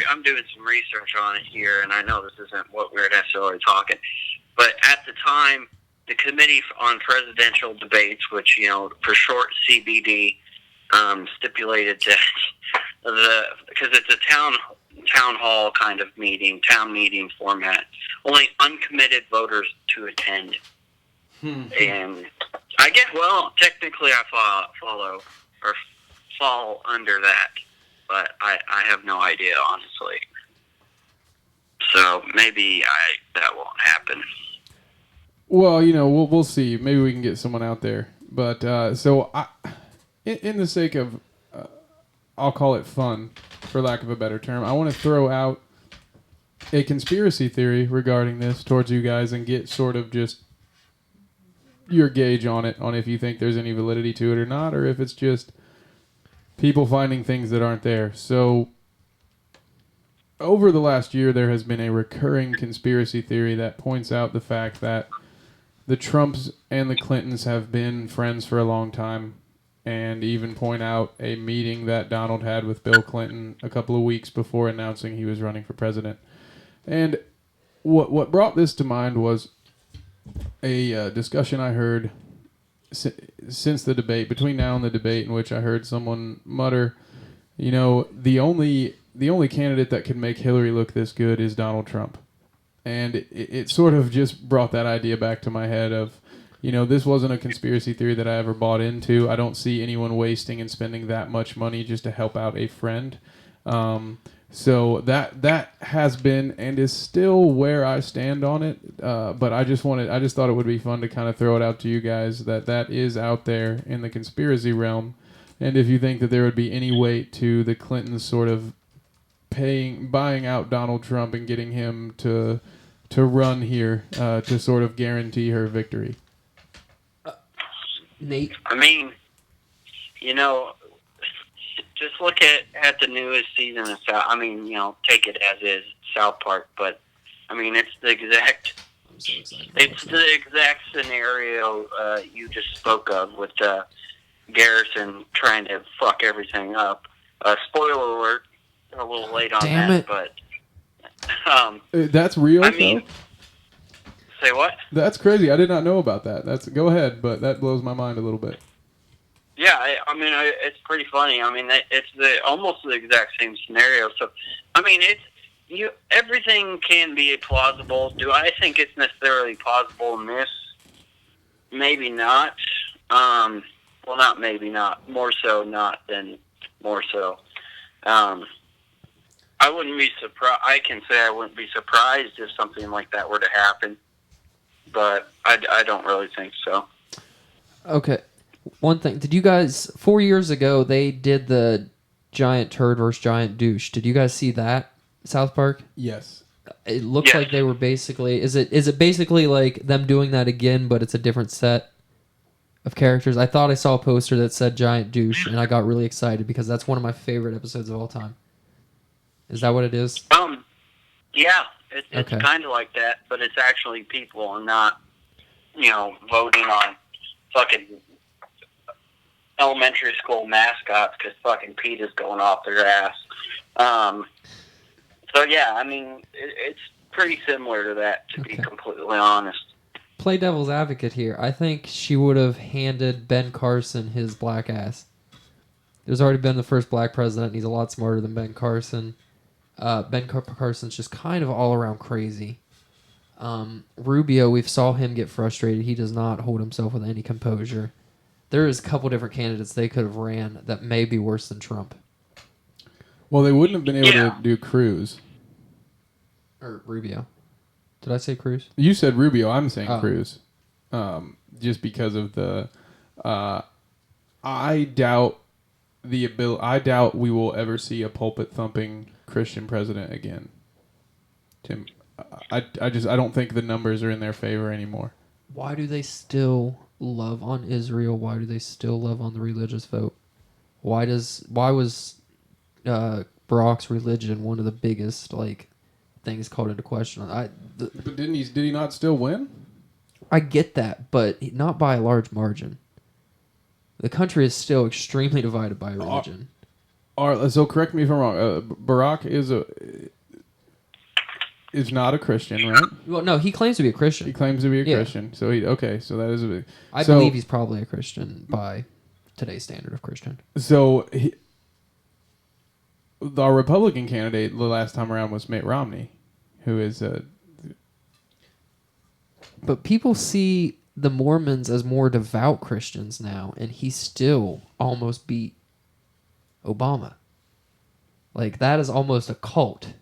I'm doing some research on it here, and I know this isn't what we're necessarily talking, but at the time the Committee on Presidential Debates, which, for short CBD, stipulated that because it's a town hall kind of meeting, town meeting format, only uncommitted voters to attend. And I guess, technically I fall under that, but I have no idea, honestly. So maybe that won't happen. Well, we'll see. Maybe we can get someone out there. But in the sake of, I'll call it fun, for lack of a better term, I want to throw out a conspiracy theory regarding this towards you guys and get sort of just your gauge on it, on if you think there's any validity to it or not, or if it's just people finding things that aren't there. So over the last year, there has been a recurring conspiracy theory that points out the fact that the Trumps and the Clintons have been friends for a long time, and even point out a meeting that Donald had with Bill Clinton a couple of weeks before announcing he was running for president. And what brought this to mind was a discussion I heard since the debate, between now and the debate, in which I heard someone mutter, the only candidate that can make Hillary look this good is Donald Trump. And it sort of just brought that idea back to my head of, this wasn't a conspiracy theory that I ever bought into. I don't see anyone wasting and spending that much money just to help out a friend. So that has been and is still where I stand on it. But I just thought it would be fun to kind of throw it out to you guys that is out there in the conspiracy realm. And if you think that there would be any weight to the Clintons sort of buying out Donald Trump and getting him to run here to sort of guarantee her victory. Nate? I mean, just look at the newest season of South. I mean, take it as is, South Park, but I mean, it's the exact. I'm so excited. It's the exact scenario you just spoke of with Garrison trying to fuck everything up. Spoiler alert. A little late on Damn that, it. but that's real. I mean, though? Say what? That's crazy. I did not know about that. Go ahead, but that blows my mind a little bit. Yeah, I mean, it's pretty funny. I mean, it's almost the exact same scenario. So, I mean, everything can be plausible. Do I think it's necessarily plausible in this? Maybe not. Well, not maybe not. More so not than more so. I wouldn't be surprised. I can say I wouldn't be surprised if something like that were to happen, but I don't really think so. Okay. One thing. Did you guys, 4 years ago, they did the giant turd versus giant douche. Did you guys see that, South Park? Yes. It looks like they were basically, is it basically like them doing that again, but it's a different set of characters? I thought I saw a poster that said giant douche, and I got really excited because that's one of my favorite episodes of all time. Is that what it is? Yeah, it's Okay. kind of like that, but it's actually people and not, voting on fucking elementary school mascots because fucking PETA's going off their ass. So yeah, I mean, it's pretty similar to that, to be completely honest. Play devil's advocate here. I think she would have handed Ben Carson his black ass. There's already been the first black president, and he's a lot smarter than Ben Carson. Carson's just kind of all around crazy. Rubio, we saw him get frustrated. He does not hold himself with any composure. There is a couple different candidates they could have ran that may be worse than Trump. Well, they wouldn't have been able to do Cruz. Or Rubio. Did I say Cruz? You said Rubio. I'm saying Cruz. Just because of the... I doubt we will ever see a pulpit-thumping Christian president again. Tim, I don't think the numbers are in their favor anymore. Why do they still love on Israel? Why do they still love on the religious vote? Why was Barack's religion one of the biggest things called into question? But did he not still win? I get that, but not by a large margin. The country is still extremely divided by religion. So correct me if I'm wrong. Barack is is not a Christian, right? Well, no, he claims to be a He Christian. claims to be a Yeah. Christian. So so that is a big. I so, believe he's probably a Christian by today's standard of Christian. So our Republican candidate the last time around was Mitt Romney, who is But people see the Mormons as more devout Christians now, and he still almost beat Obama. Like, that is almost a cult.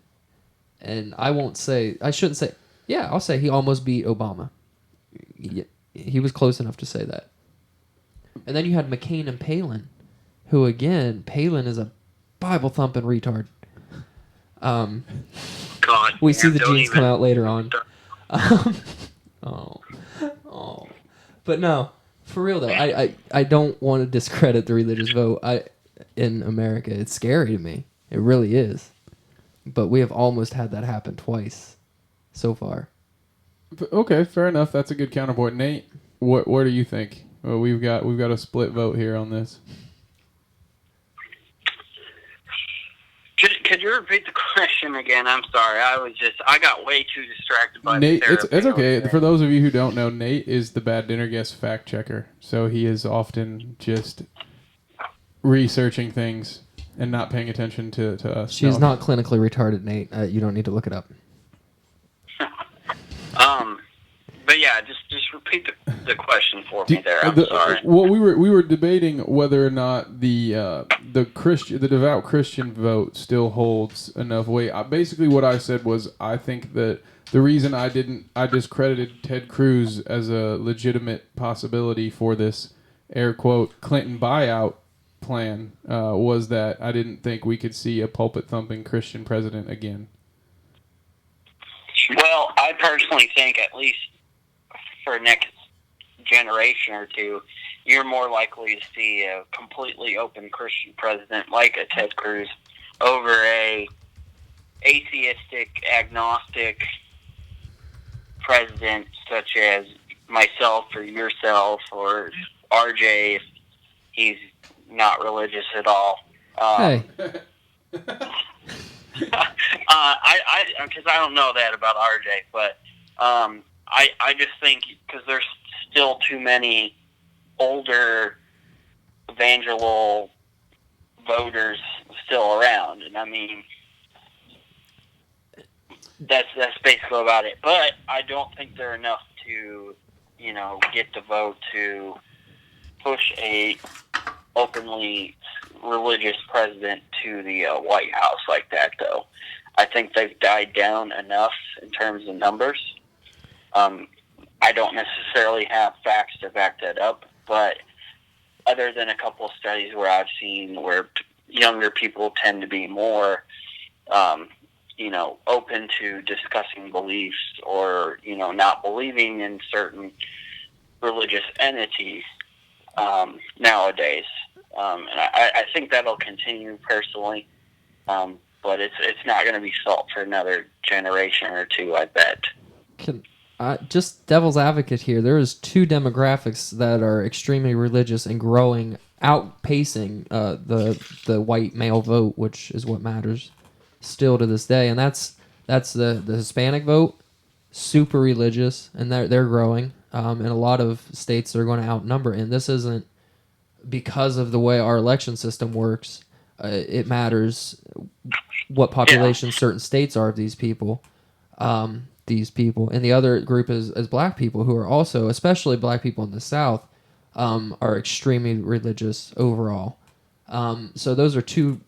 And I shouldn't say, yeah, I'll say he almost beat Obama. He was close enough to say that. And then you had McCain and Palin, who, again, Palin is a Bible-thumping retard. God, We see the don't genes even- come out later on. Oh. But no, for real, though, I don't want to discredit the religious vote in America. It's scary to me. It really is. But we have almost had that happen twice so far. okay. Fair enough. That's a good counterpoint. Nate, what do you think? Well, we've got a split vote here on this. Could you repeat the question again? I'm sorry. I got way too distracted by Nate, the it's okay. For those of you who don't know, Nate is the bad dinner guest fact checker. So he is often just researching things and not paying attention to us. She's No. not clinically retarded, Nate. You don't need to look it up. But yeah, just repeat the question for me there. I'm sorry. Well, we were debating whether or not the devout Christian vote still holds enough weight. Basically, what I said was I think that the reason I discredited Ted Cruz as a legitimate possibility for this air quote Clinton buyout plan was that I didn't think we could see a pulpit thumping Christian president again. Well, I personally think at least for next generation or two, you're more likely to see a completely open Christian president like a Ted Cruz over a atheistic, agnostic president such as myself or yourself or RJ if he's not religious at all. Hey. Because I don't know that about RJ, but I just think because there's still too many older evangelical voters still around, and I mean that's basically about it. But I don't think they're enough to get the vote to push a openly religious president to the White House like that, though. I think they've died down enough in terms of numbers. I don't necessarily have facts to back that up, but other than a couple of studies where I've seen where younger people tend to be more, open to discussing beliefs or, not believing in certain religious entities nowadays. And I think that'll continue personally, but it's not going to be solved for another generation or two, I bet. Just devil's advocate here, there is two demographics that are extremely religious and growing, outpacing the white male vote, which is what matters still to this day, and that's the Hispanic vote, super religious, and they're growing. In a lot of states, they're going to outnumber, and this isn't because of the way our election system works. It matters what population certain states are of these people. And the other group is black people who are also, especially black people in the South, are extremely religious overall. So those are two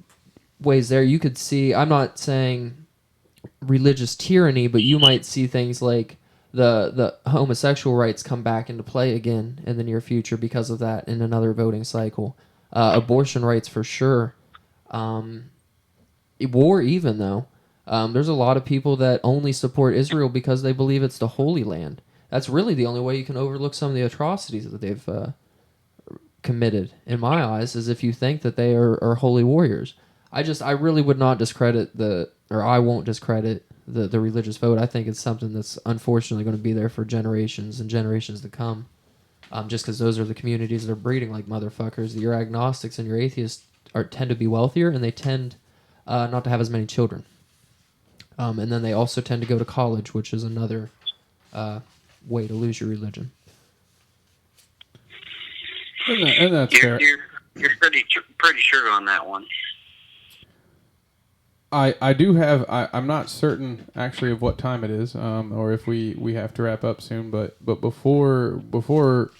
ways there. You could see, I'm not saying religious tyranny, but you might see things like the homosexual rights come back into play again in the near future because of that in another voting cycle. Abortion rights for sure. War even, though. There's a lot of people that only support Israel because they believe it's the Holy Land. That's really the only way you can overlook some of the atrocities that they've committed, in my eyes, is if you think that they are holy warriors. I really would not discredit I won't discredit the religious vote. I think it's something that's unfortunately going to be there for generations and generations to come. Just because those are the communities that are breeding like motherfuckers. Your agnostics and your atheists tend to be wealthier, and they tend not to have as many children. And then they also tend to go to college, which is another way to lose your religion. And that's fair. You're pretty sure on that one. I do have. I'm not certain actually of what time it is, or if we have to wrap up soon. But before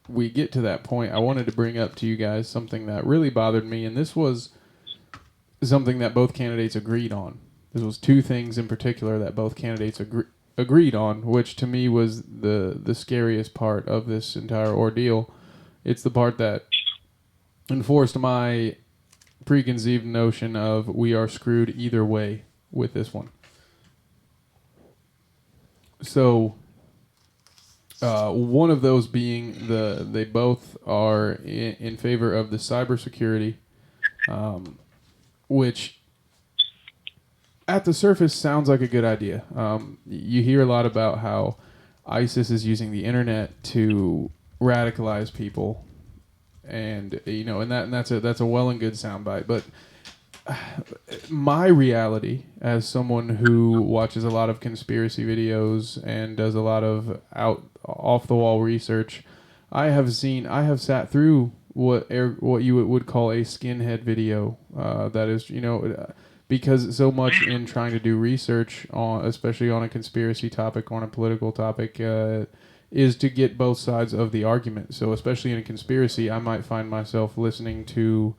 we get to that point, I wanted to bring up to you guys something that really bothered me, and this was something that both candidates agreed on. This was two things in particular that both candidates agreed on, which to me was the scariest part of this entire ordeal. It's the part that enforced my preconceived notion of we are screwed either way with this one. So, one of those being they both are in favor of the cybersecurity, which at the surface sounds like a good idea. You hear a lot about how ISIS is using the internet to radicalize people, and that's a well and good soundbite. But my reality, as someone who watches a lot of conspiracy videos and does a lot of off the wall research, I have sat through what you would call a skinhead video. That is, because so much in trying to do research on, especially on a conspiracy topic, on a political topic, is to get both sides of the argument. So especially in a conspiracy, I might find myself listening to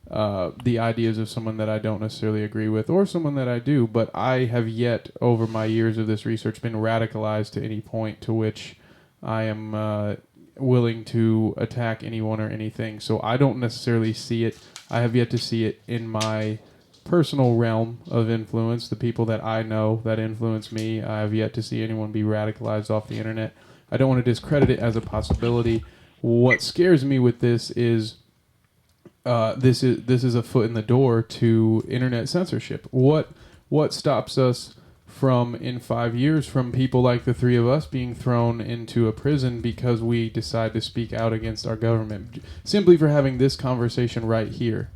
the ideas of someone that I don't necessarily agree with, or someone that I do, but I have yet, over my years of this research, been radicalized to any point to which I am willing to attack anyone or anything. So I don't necessarily see it. I have yet to see it in my personal realm of influence, the people that I know that influence me. I have yet to see anyone be radicalized off the internet. I don't want to discredit it as a possibility. What scares me with this is this is a foot in the door to internet censorship. What stops us from, in 5 years, from people like the three of us being thrown into a prison because we decide to speak out against our government, simply for having this conversation right here?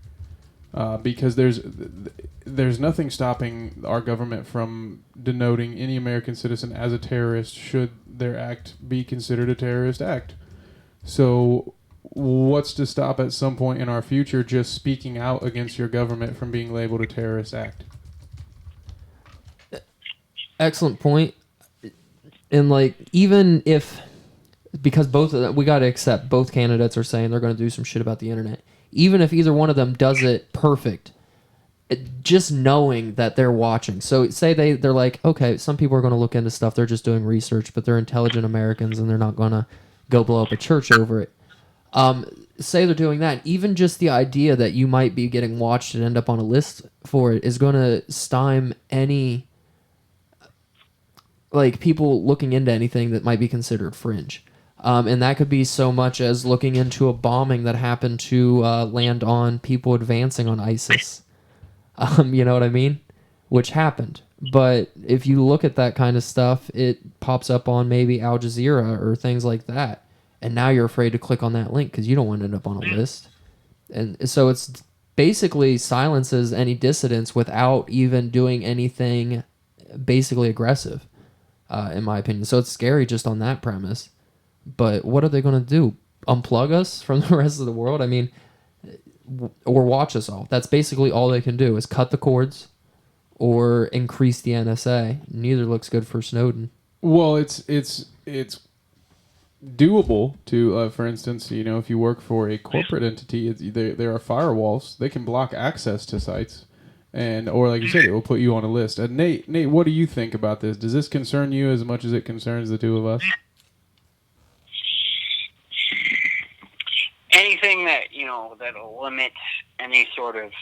Because there's nothing stopping our government from denoting any American citizen as a terrorist should their act be considered a terrorist act. So what's to stop at some point in our future just speaking out against your government from being labeled a terrorist act? Excellent point. And even if, because both of them, we got to accept both candidates are saying they're going to do some shit about the internet. Even if either one of them does it perfect, just knowing that they're watching. So say they're like, okay, some people are going to look into stuff. They're just doing research, but they're intelligent Americans and they're not going to go blow up a church over it. Say they're doing that. Even just the idea that you might be getting watched and end up on a list for it is going to stymie any people looking into anything that might be considered fringe. And that could be so much as looking into a bombing that happened to land on people advancing on ISIS. You know what I mean? Which happened. But if you look at that kind of stuff, it pops up on maybe Al Jazeera or things like that. And now you're afraid to click on that link because you don't want to end up on a list. And so it's basically silences any dissidents without even doing anything basically aggressive, in my opinion. So it's scary just on that premise. But what are they going to do? Unplug us from the rest of the world? I mean, or watch us all. That's basically all they can do is cut the cords or increase the NSA. Neither looks good for Snowden. Well, it's doable to, for instance, if you work for a corporate entity, there are firewalls. They can block access to sites, or like you said, it will put you on a list. Nate, what do you think about this? Does this concern you as much as it concerns the two of us? Anything that that'll limit any sort of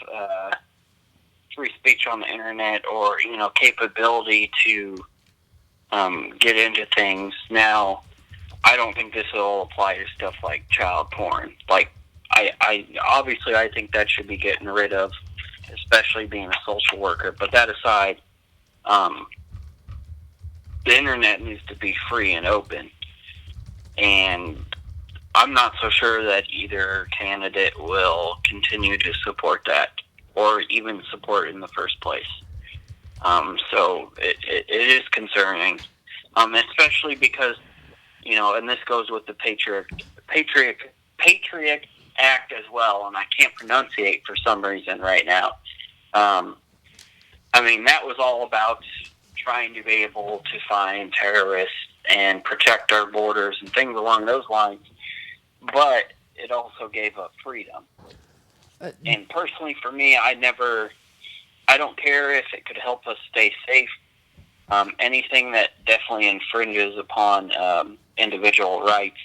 free speech on the internet, or capability to get into things. Now, I don't think this will apply to stuff like child porn. I think that should be getting rid of, especially being a social worker. But that aside, the internet needs to be free and open, and I'm not so sure that either candidate will continue to support that, or even support it in the first place. So it is concerning, especially because, and this goes with the Patriot Act as well, and I can't pronunciate for some reason right now. I mean, that was all about trying to be able to find terrorists and protect our borders and things along those lines. But it also gave up freedom. And personally, for me, I don't care if it could help us stay safe. Anything that definitely infringes upon individual rights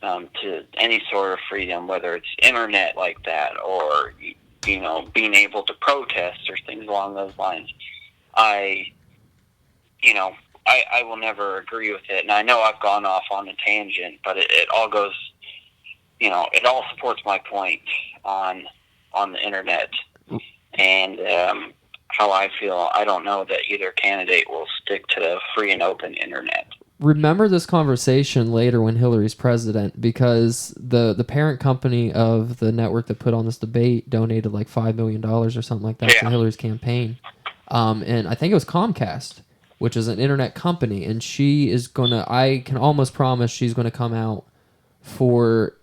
to any sort of freedom, whether it's internet like that or being able to protest or things along those lines, I will never agree with it. And I know I've gone off on a tangent, but it all goes, it all supports my point on the internet. And how I feel, I don't know that either candidate will stick to the free and open internet. Remember this conversation later when Hillary's president, because the parent company of the network that put on this debate donated like $5 million or something like that to Hillary's campaign. And I think it was Comcast, which is an internet company, and she is I can almost promise she's gonna come out for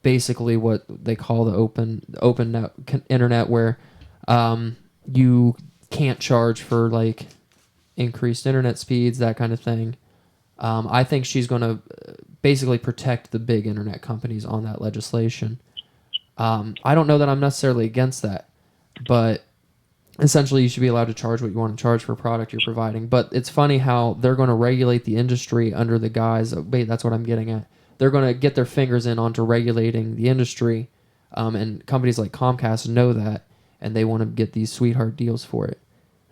basically what they call the open internet, where you can't charge for like increased internet speeds, that kind of thing. I think she's going to basically protect the big internet companies on that legislation. I don't know that I'm necessarily against that, but essentially you should be allowed to charge what you want to charge for a product you're providing. But it's funny how they're going to regulate the industry under the guise of, wait, that's what I'm getting at. They're going to get their fingers in onto regulating the industry, and companies like Comcast know that, and they want to get these sweetheart deals for it.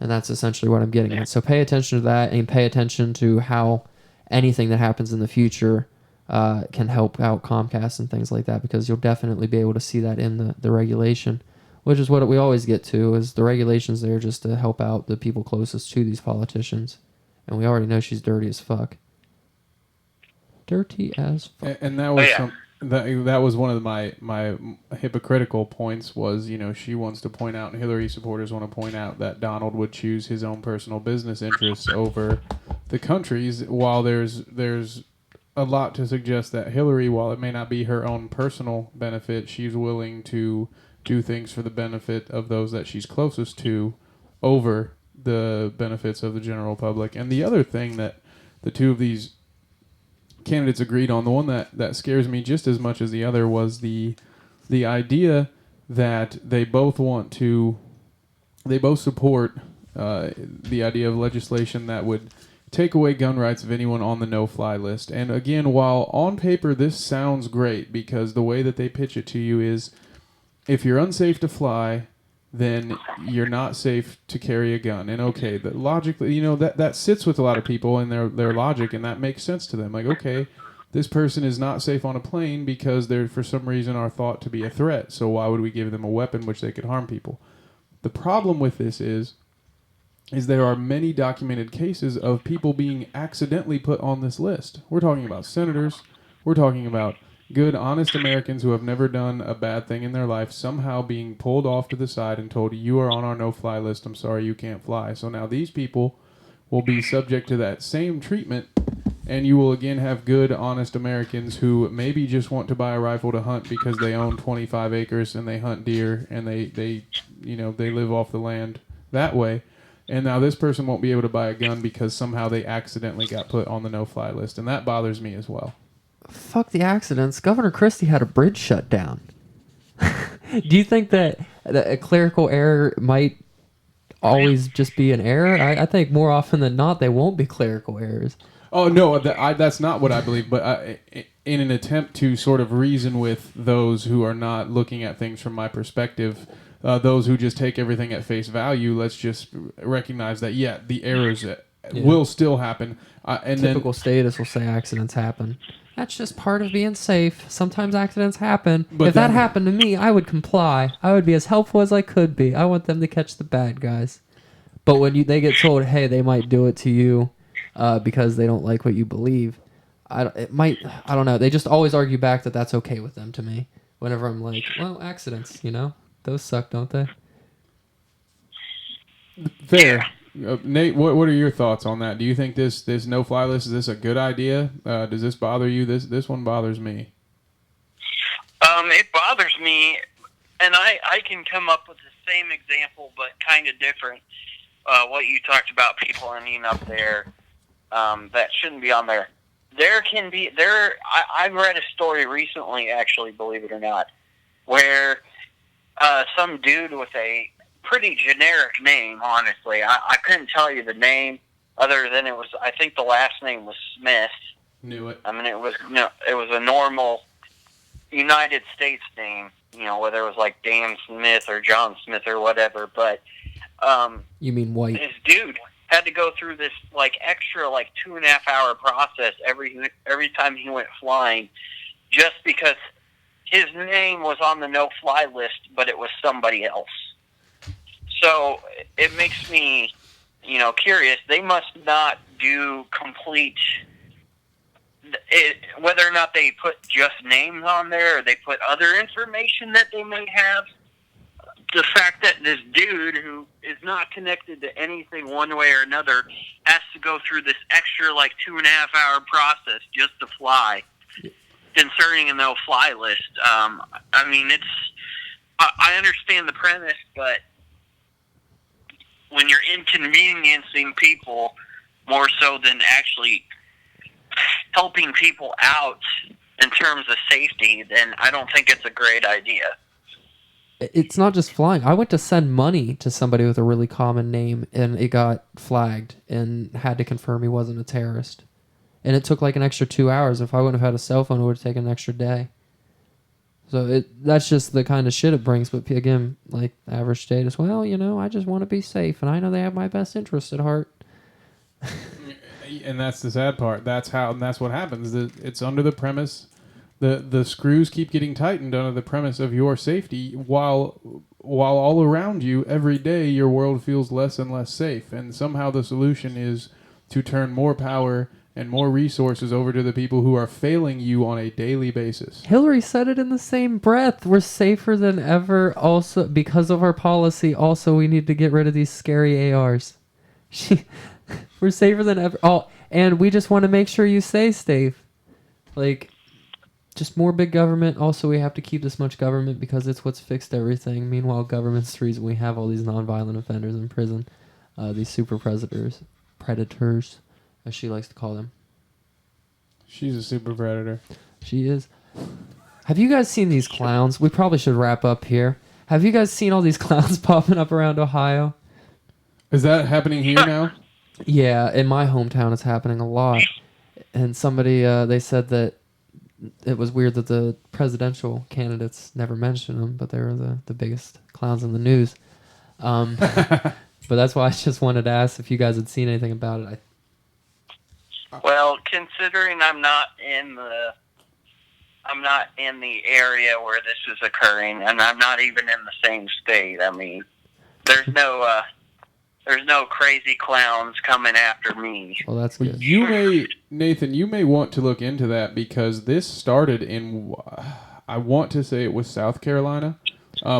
And that's essentially what I'm getting at. So pay attention to that, and pay attention to how anything that happens in the future can help out Comcast and things like that, because you'll definitely be able to see that in the regulation, which is what we always get to, is the regulations there just to help out the people closest to these politicians. And we already know she's dirty as fuck. Dirty as fuck. And that was that was one of my hypocritical points was, she wants to point out, and Hillary supporters want to point out, that Donald would choose his own personal business interests over the country's, while there's a lot to suggest that Hillary, while it may not be her own personal benefit, she's willing to do things for the benefit of those that she's closest to over the benefits of the general public. And the other thing that the two of these candidates agreed on, the one that scares me just as much as the other, was the idea that they both support the idea of legislation that would take away gun rights of anyone on the no-fly list. And again, while on paper this sounds great, because the way that they pitch it to you is, if you're unsafe to fly, then you're not safe to carry a gun. And okay, that logically, that sits with a lot of people and their logic, and that makes sense to them. Like, okay, this person is not safe on a plane because they're, for some reason, are thought to be a threat. So why would we give them a weapon which they could harm people? The problem with this is there are many documented cases of people being accidentally put on this list. We're talking about senators. We're talking about good, honest Americans who have never done a bad thing in their life somehow being pulled off to the side and told, you are on our no-fly list, I'm sorry, you can't fly. So now these people will be subject to that same treatment, and you will again have good, honest Americans who maybe just want to buy a rifle to hunt because they own 25 acres and they hunt deer and they live off the land that way. And now this person won't be able to buy a gun because somehow they accidentally got put on the no-fly list, and that bothers me as well. Fuck the accidents. Governor Christie had a bridge shut down. Do you think that a clerical error might always just be an error? I think more often than not they won't be clerical errors. Oh, no, that's not what I believe, but in an attempt to sort of reason with those who are not looking at things from my perspective, those who just take everything at face value, let's just recognize that, the errors will still happen. And Typical status will say accidents happen. That's just part of being safe. Sometimes accidents happen. But if that happened to me, I would comply. I would be as helpful as I could be. I want them to catch the bad guys. But when they get told, hey, they might do it to you because they don't like what you believe, I don't know. They just always argue back that that's okay with them to me. Whenever I'm like, well, accidents, those suck, don't they? Fair. Nate, what are your thoughts on that? Do you think this no-fly list, is this a good idea? Does this bother you? This one bothers me. It bothers me, and I can come up with the same example, but kind of different. What you talked about, people ending up there that shouldn't be on there. I've read a story recently, actually, believe it or not, where some dude with a pretty generic name, honestly. I couldn't tell you the name other than I think the last name was Smith. Knew it. I mean, it was a normal United States name, whether it was like Dan Smith or John Smith or whatever, but You mean white? this dude had to go through this extra 2.5 hour process every time he went flying, just because his name was on the no-fly list, but it was somebody else. So it makes me, curious. They must not do complete. Whether or not they put just names on there or they put other information that they may have. The fact that this dude who is not connected to anything one way or another has to go through this extra 2.5 hour process just to fly, concerning a no-fly list. I mean, I understand the premise, but when you're inconveniencing people more so than actually helping people out in terms of safety, then I don't think it's a great idea. It's not just flying. I went to send money to somebody with a really common name, and it got flagged and had to confirm he wasn't a terrorist. And it took an extra 2 hours. If I wouldn't have had a cell phone, it would have taken an extra day. So that's just the kind of shit it brings. But again, average status, I just want to be safe, and I know they have my best interest at heart. And that's the sad part. That's what happens. It's under the premise. The screws keep getting tightened under the premise of your safety, while all around you every day your world feels less and less safe. And somehow the solution is to turn more power and more resources over to the people who are failing you on a daily basis. Hillary said it in the same breath. We're safer than ever. Also, because of our policy, also we need to get rid of these scary ARs. We're safer than ever. Oh, and we just want to make sure you stay safe. Just more big government. Also, we have to keep this much government because it's what's fixed everything. Meanwhile, government's the reason we have all these nonviolent offenders in prison. These super predators, as she likes to call them. She's a super predator. She is. Have you guys seen these clowns? We probably should wrap up here. Have you guys seen all these clowns popping up around Ohio? Is that happening here now? Yeah, in my hometown it's happening a lot. And somebody, they said that it was weird that the presidential candidates never mentioned them, but they were the biggest clowns in the news. But that's why I just wanted to ask if you guys had seen anything about it. Well, considering I'm not in the area where this is occurring, and I'm not even in the same state. I mean, there's no crazy clowns coming after me. Well, that's good. Nathan, you may want to look into that, because this started in, I want to say it was South Carolina.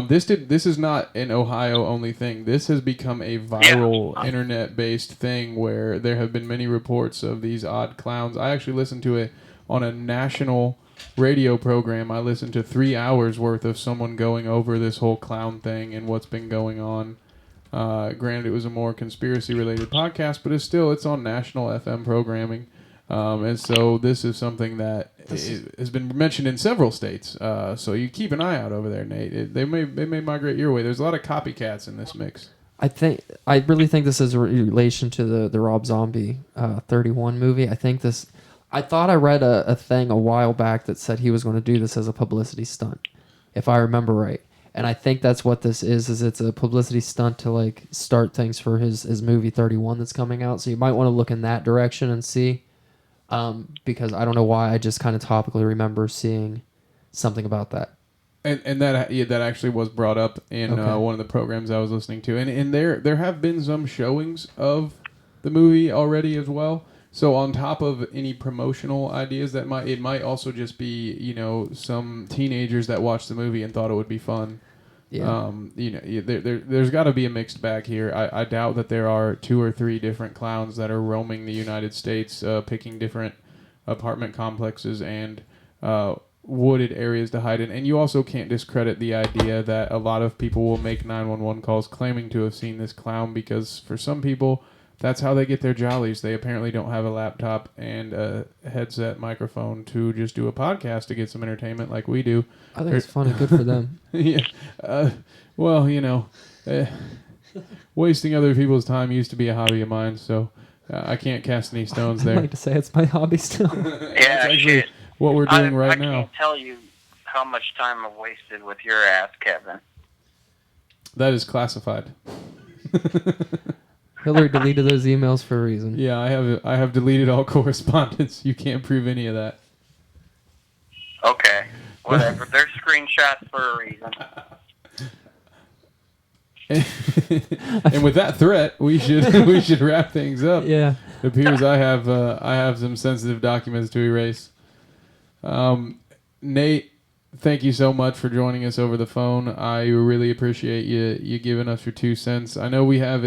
This is not an Ohio only thing. This has become a viral internet-based thing where there have been many reports of these odd clowns. I actually listened to it on a national radio program. I listened to 3 hours worth of someone going over this whole clown thing and what's been going on. Granted, it was a more conspiracy-related podcast, but it's on national FM programming. And so this is something that has been mentioned in several states. So you keep an eye out over there, Nate. They may migrate your way. There's a lot of copycats in this mix. I really think this is a relation to the Rob Zombie 31 movie. I thought I read a thing a while back that said he was going to do this as a publicity stunt, if I remember right. And I think that's what this is it's a publicity stunt to start things for his movie 31 that's coming out. So you might want to look in that direction and see. Because I don't know why, I just kind of topically remember seeing something about that. And that actually was brought up in one of the programs I was listening to. And there have been some showings of the movie already as well. So on top of any promotional ideas, it might also just be, some teenagers that watched the movie and thought it would be fun. Yeah. There's got to be a mixed bag here. I doubt that there are 2 or 3 different clowns that are roaming the United States, picking different apartment complexes and wooded areas to hide in. And you also can't discredit the idea that a lot of people will make 911 calls claiming to have seen this clown, because for some people, that's how they get their jollies. They apparently don't have a laptop and a headset microphone to just do a podcast to get some entertainment like we do. I think it's funny. Good for them. Yeah. Well, wasting other people's time used to be a hobby of mine, so I can't cast any stones I there. like to say it's my hobby still. That's Yeah, actually shit. what we're doing right I now. can't tell you how much time I've wasted with your ass, Kevin. That is classified. Hillary deleted those emails for a reason. Yeah, I have deleted all correspondence. You can't prove any of that. Okay, whatever. They're screenshots for a reason. And with that threat, we should wrap things up. Yeah. It appears I have some sensitive documents to erase. Nate, thank you so much for joining us over the phone. I really appreciate you giving us your 2 cents. I know we have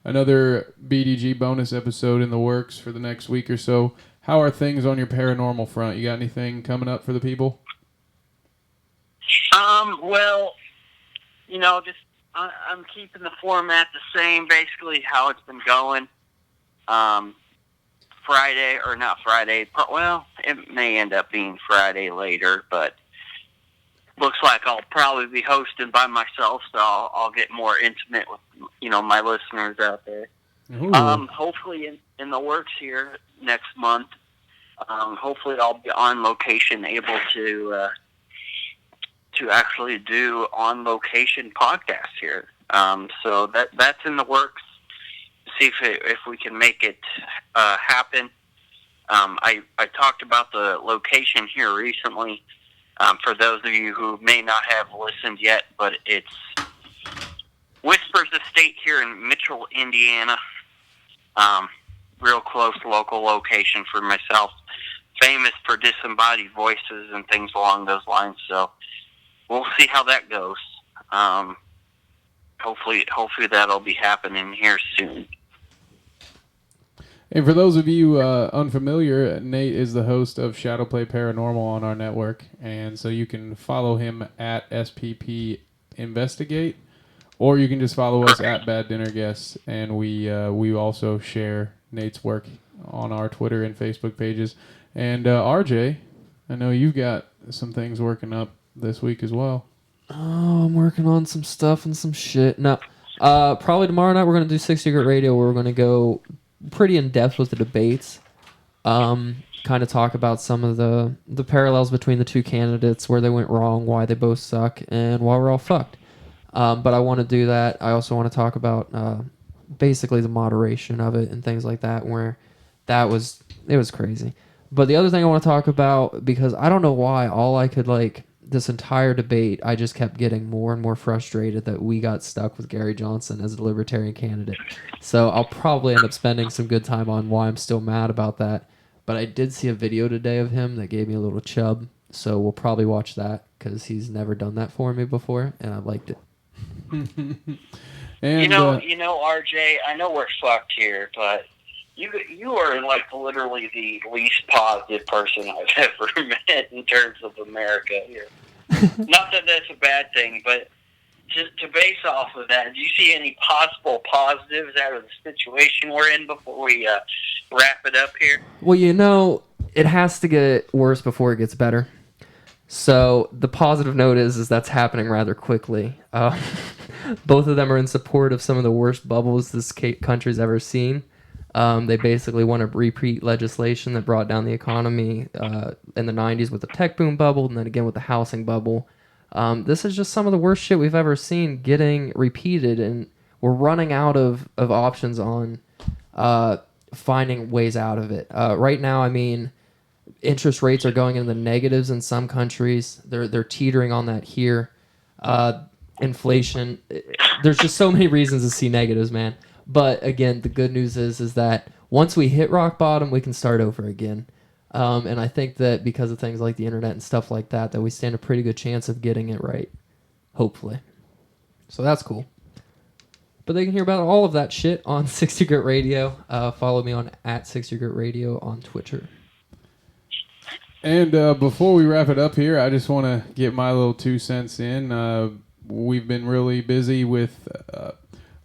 another BDG bonus episode in the works for the next week or so. How are things on your paranormal front? You got anything coming up for the people? Well, just I'm keeping the format the same, basically how it's been going. Friday, or not Friday, well, it may end up being Friday later, but looks like I'll probably be hosting by myself, so I'll get more intimate with, my listeners out there. Ooh. Hopefully in the works here next month. Hopefully I'll be on location, able to actually do on location podcasts here. So that's in the works. See if we can make it happen. I talked about the location here recently. For those of you who may not have listened yet, but it's Whispers Estate here in Mitchell, Indiana. Real close local location for myself. Famous for disembodied voices and things along those lines. So we'll see how that goes. Hopefully that'll be happening here soon. And for those of you unfamiliar, Nate is the host of Shadowplay Paranormal on our network, and so you can follow him at SPP Investigate, or you can just follow us at Bad Dinner Guests, and we also share Nate's work on our Twitter and Facebook pages. And RJ, I know you've got some things working up this week as well. Oh, I'm working on some stuff and some shit. No, probably tomorrow night we're going to do Six Secret Radio, where we're going to go pretty in depth with the debates. Kind of talk about some of the parallels between the 2 candidates, where they went wrong, why they both suck, and why we're all fucked. But I want to do that. I also want to talk about basically the moderation of it and things like that, where it was crazy. But the other thing I want to talk about, because I don't know why, this entire debate, I just kept getting more and more frustrated that we got stuck with Gary Johnson as a Libertarian candidate. So I'll probably end up spending some good time on why I'm still mad about that. But I did see a video today of him that gave me a little chub, so we'll probably watch that, because he's never done that for me before, and I liked it. And, RJ, I know we're fucked here, but you are like literally the least positive person I've ever met in terms of America here. Not that that's a bad thing, but just to base off of that, do you see any possible positives out of the situation we're in before we wrap it up here? Well, it has to get worse before it gets better. So the positive note is that's happening rather quickly. Both of them are in support of some of the worst bubbles this country's ever seen. They basically want to repeat legislation that brought down the economy in the 90s with the tech boom bubble, and then again with the housing bubble. This is just some of the worst shit we've ever seen getting repeated, and we're running out of options on finding ways out of it. Right now, interest rates are going into the negatives in some countries. They're teetering on that here. Inflation. There's just so many reasons to see negatives, man. But again, the good news is that once we hit rock bottom, we can start over again. And I think that because of things like the internet and stuff like that, that we stand a pretty good chance of getting it right. hopefully. So that's cool. But they can hear about all of that shit on 60 Grit Radio. Follow me on at 60 Grit Radio on Twitter. And before we wrap it up here, I just want to get my little 2 cents in. We've been really busy with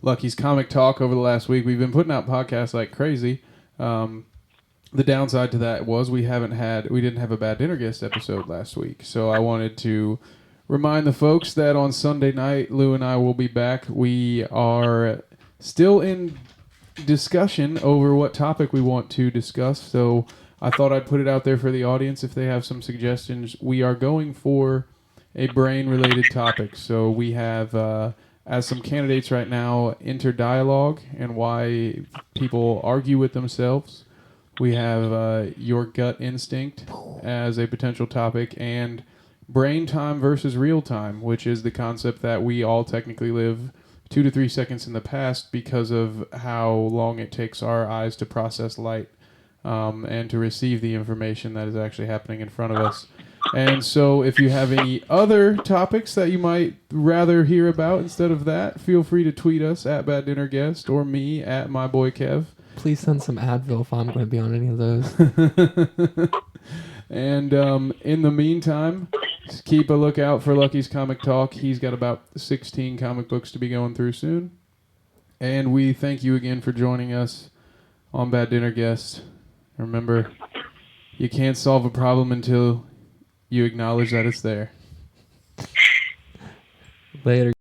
Lucky's Comic Talk over the last week. We've been putting out podcasts like crazy. The downside to that was we didn't have a Bad Dinner Guest episode last week. So I wanted to remind the folks that on Sunday night, Lou and I will be back. We are still in discussion over what topic we want to discuss. So I thought I'd put it out there for the audience if they have some suggestions. We are going for a brain-related topic. So we have, as some candidates right now, interdialogue and why people argue with themselves. We have your gut instinct as a potential topic, and brain time versus real time, which is the concept that we all technically live 2 to 3 seconds in the past because of how long it takes our eyes to process light and to receive the information that is actually happening in front of us. And so if you have any other topics that you might rather hear about instead of that, feel free to tweet us at Bad Dinner Guest or me at My Boy Kev. Please send some Advil if I'm going to be on any of those. And in the meantime, just keep a lookout for Lucky's Comic Talk. He's got about 16 comic books to be going through soon. And we thank you again for joining us on Bad Dinner Guest. Remember, you can't solve a problem until you acknowledge that it's there. Later.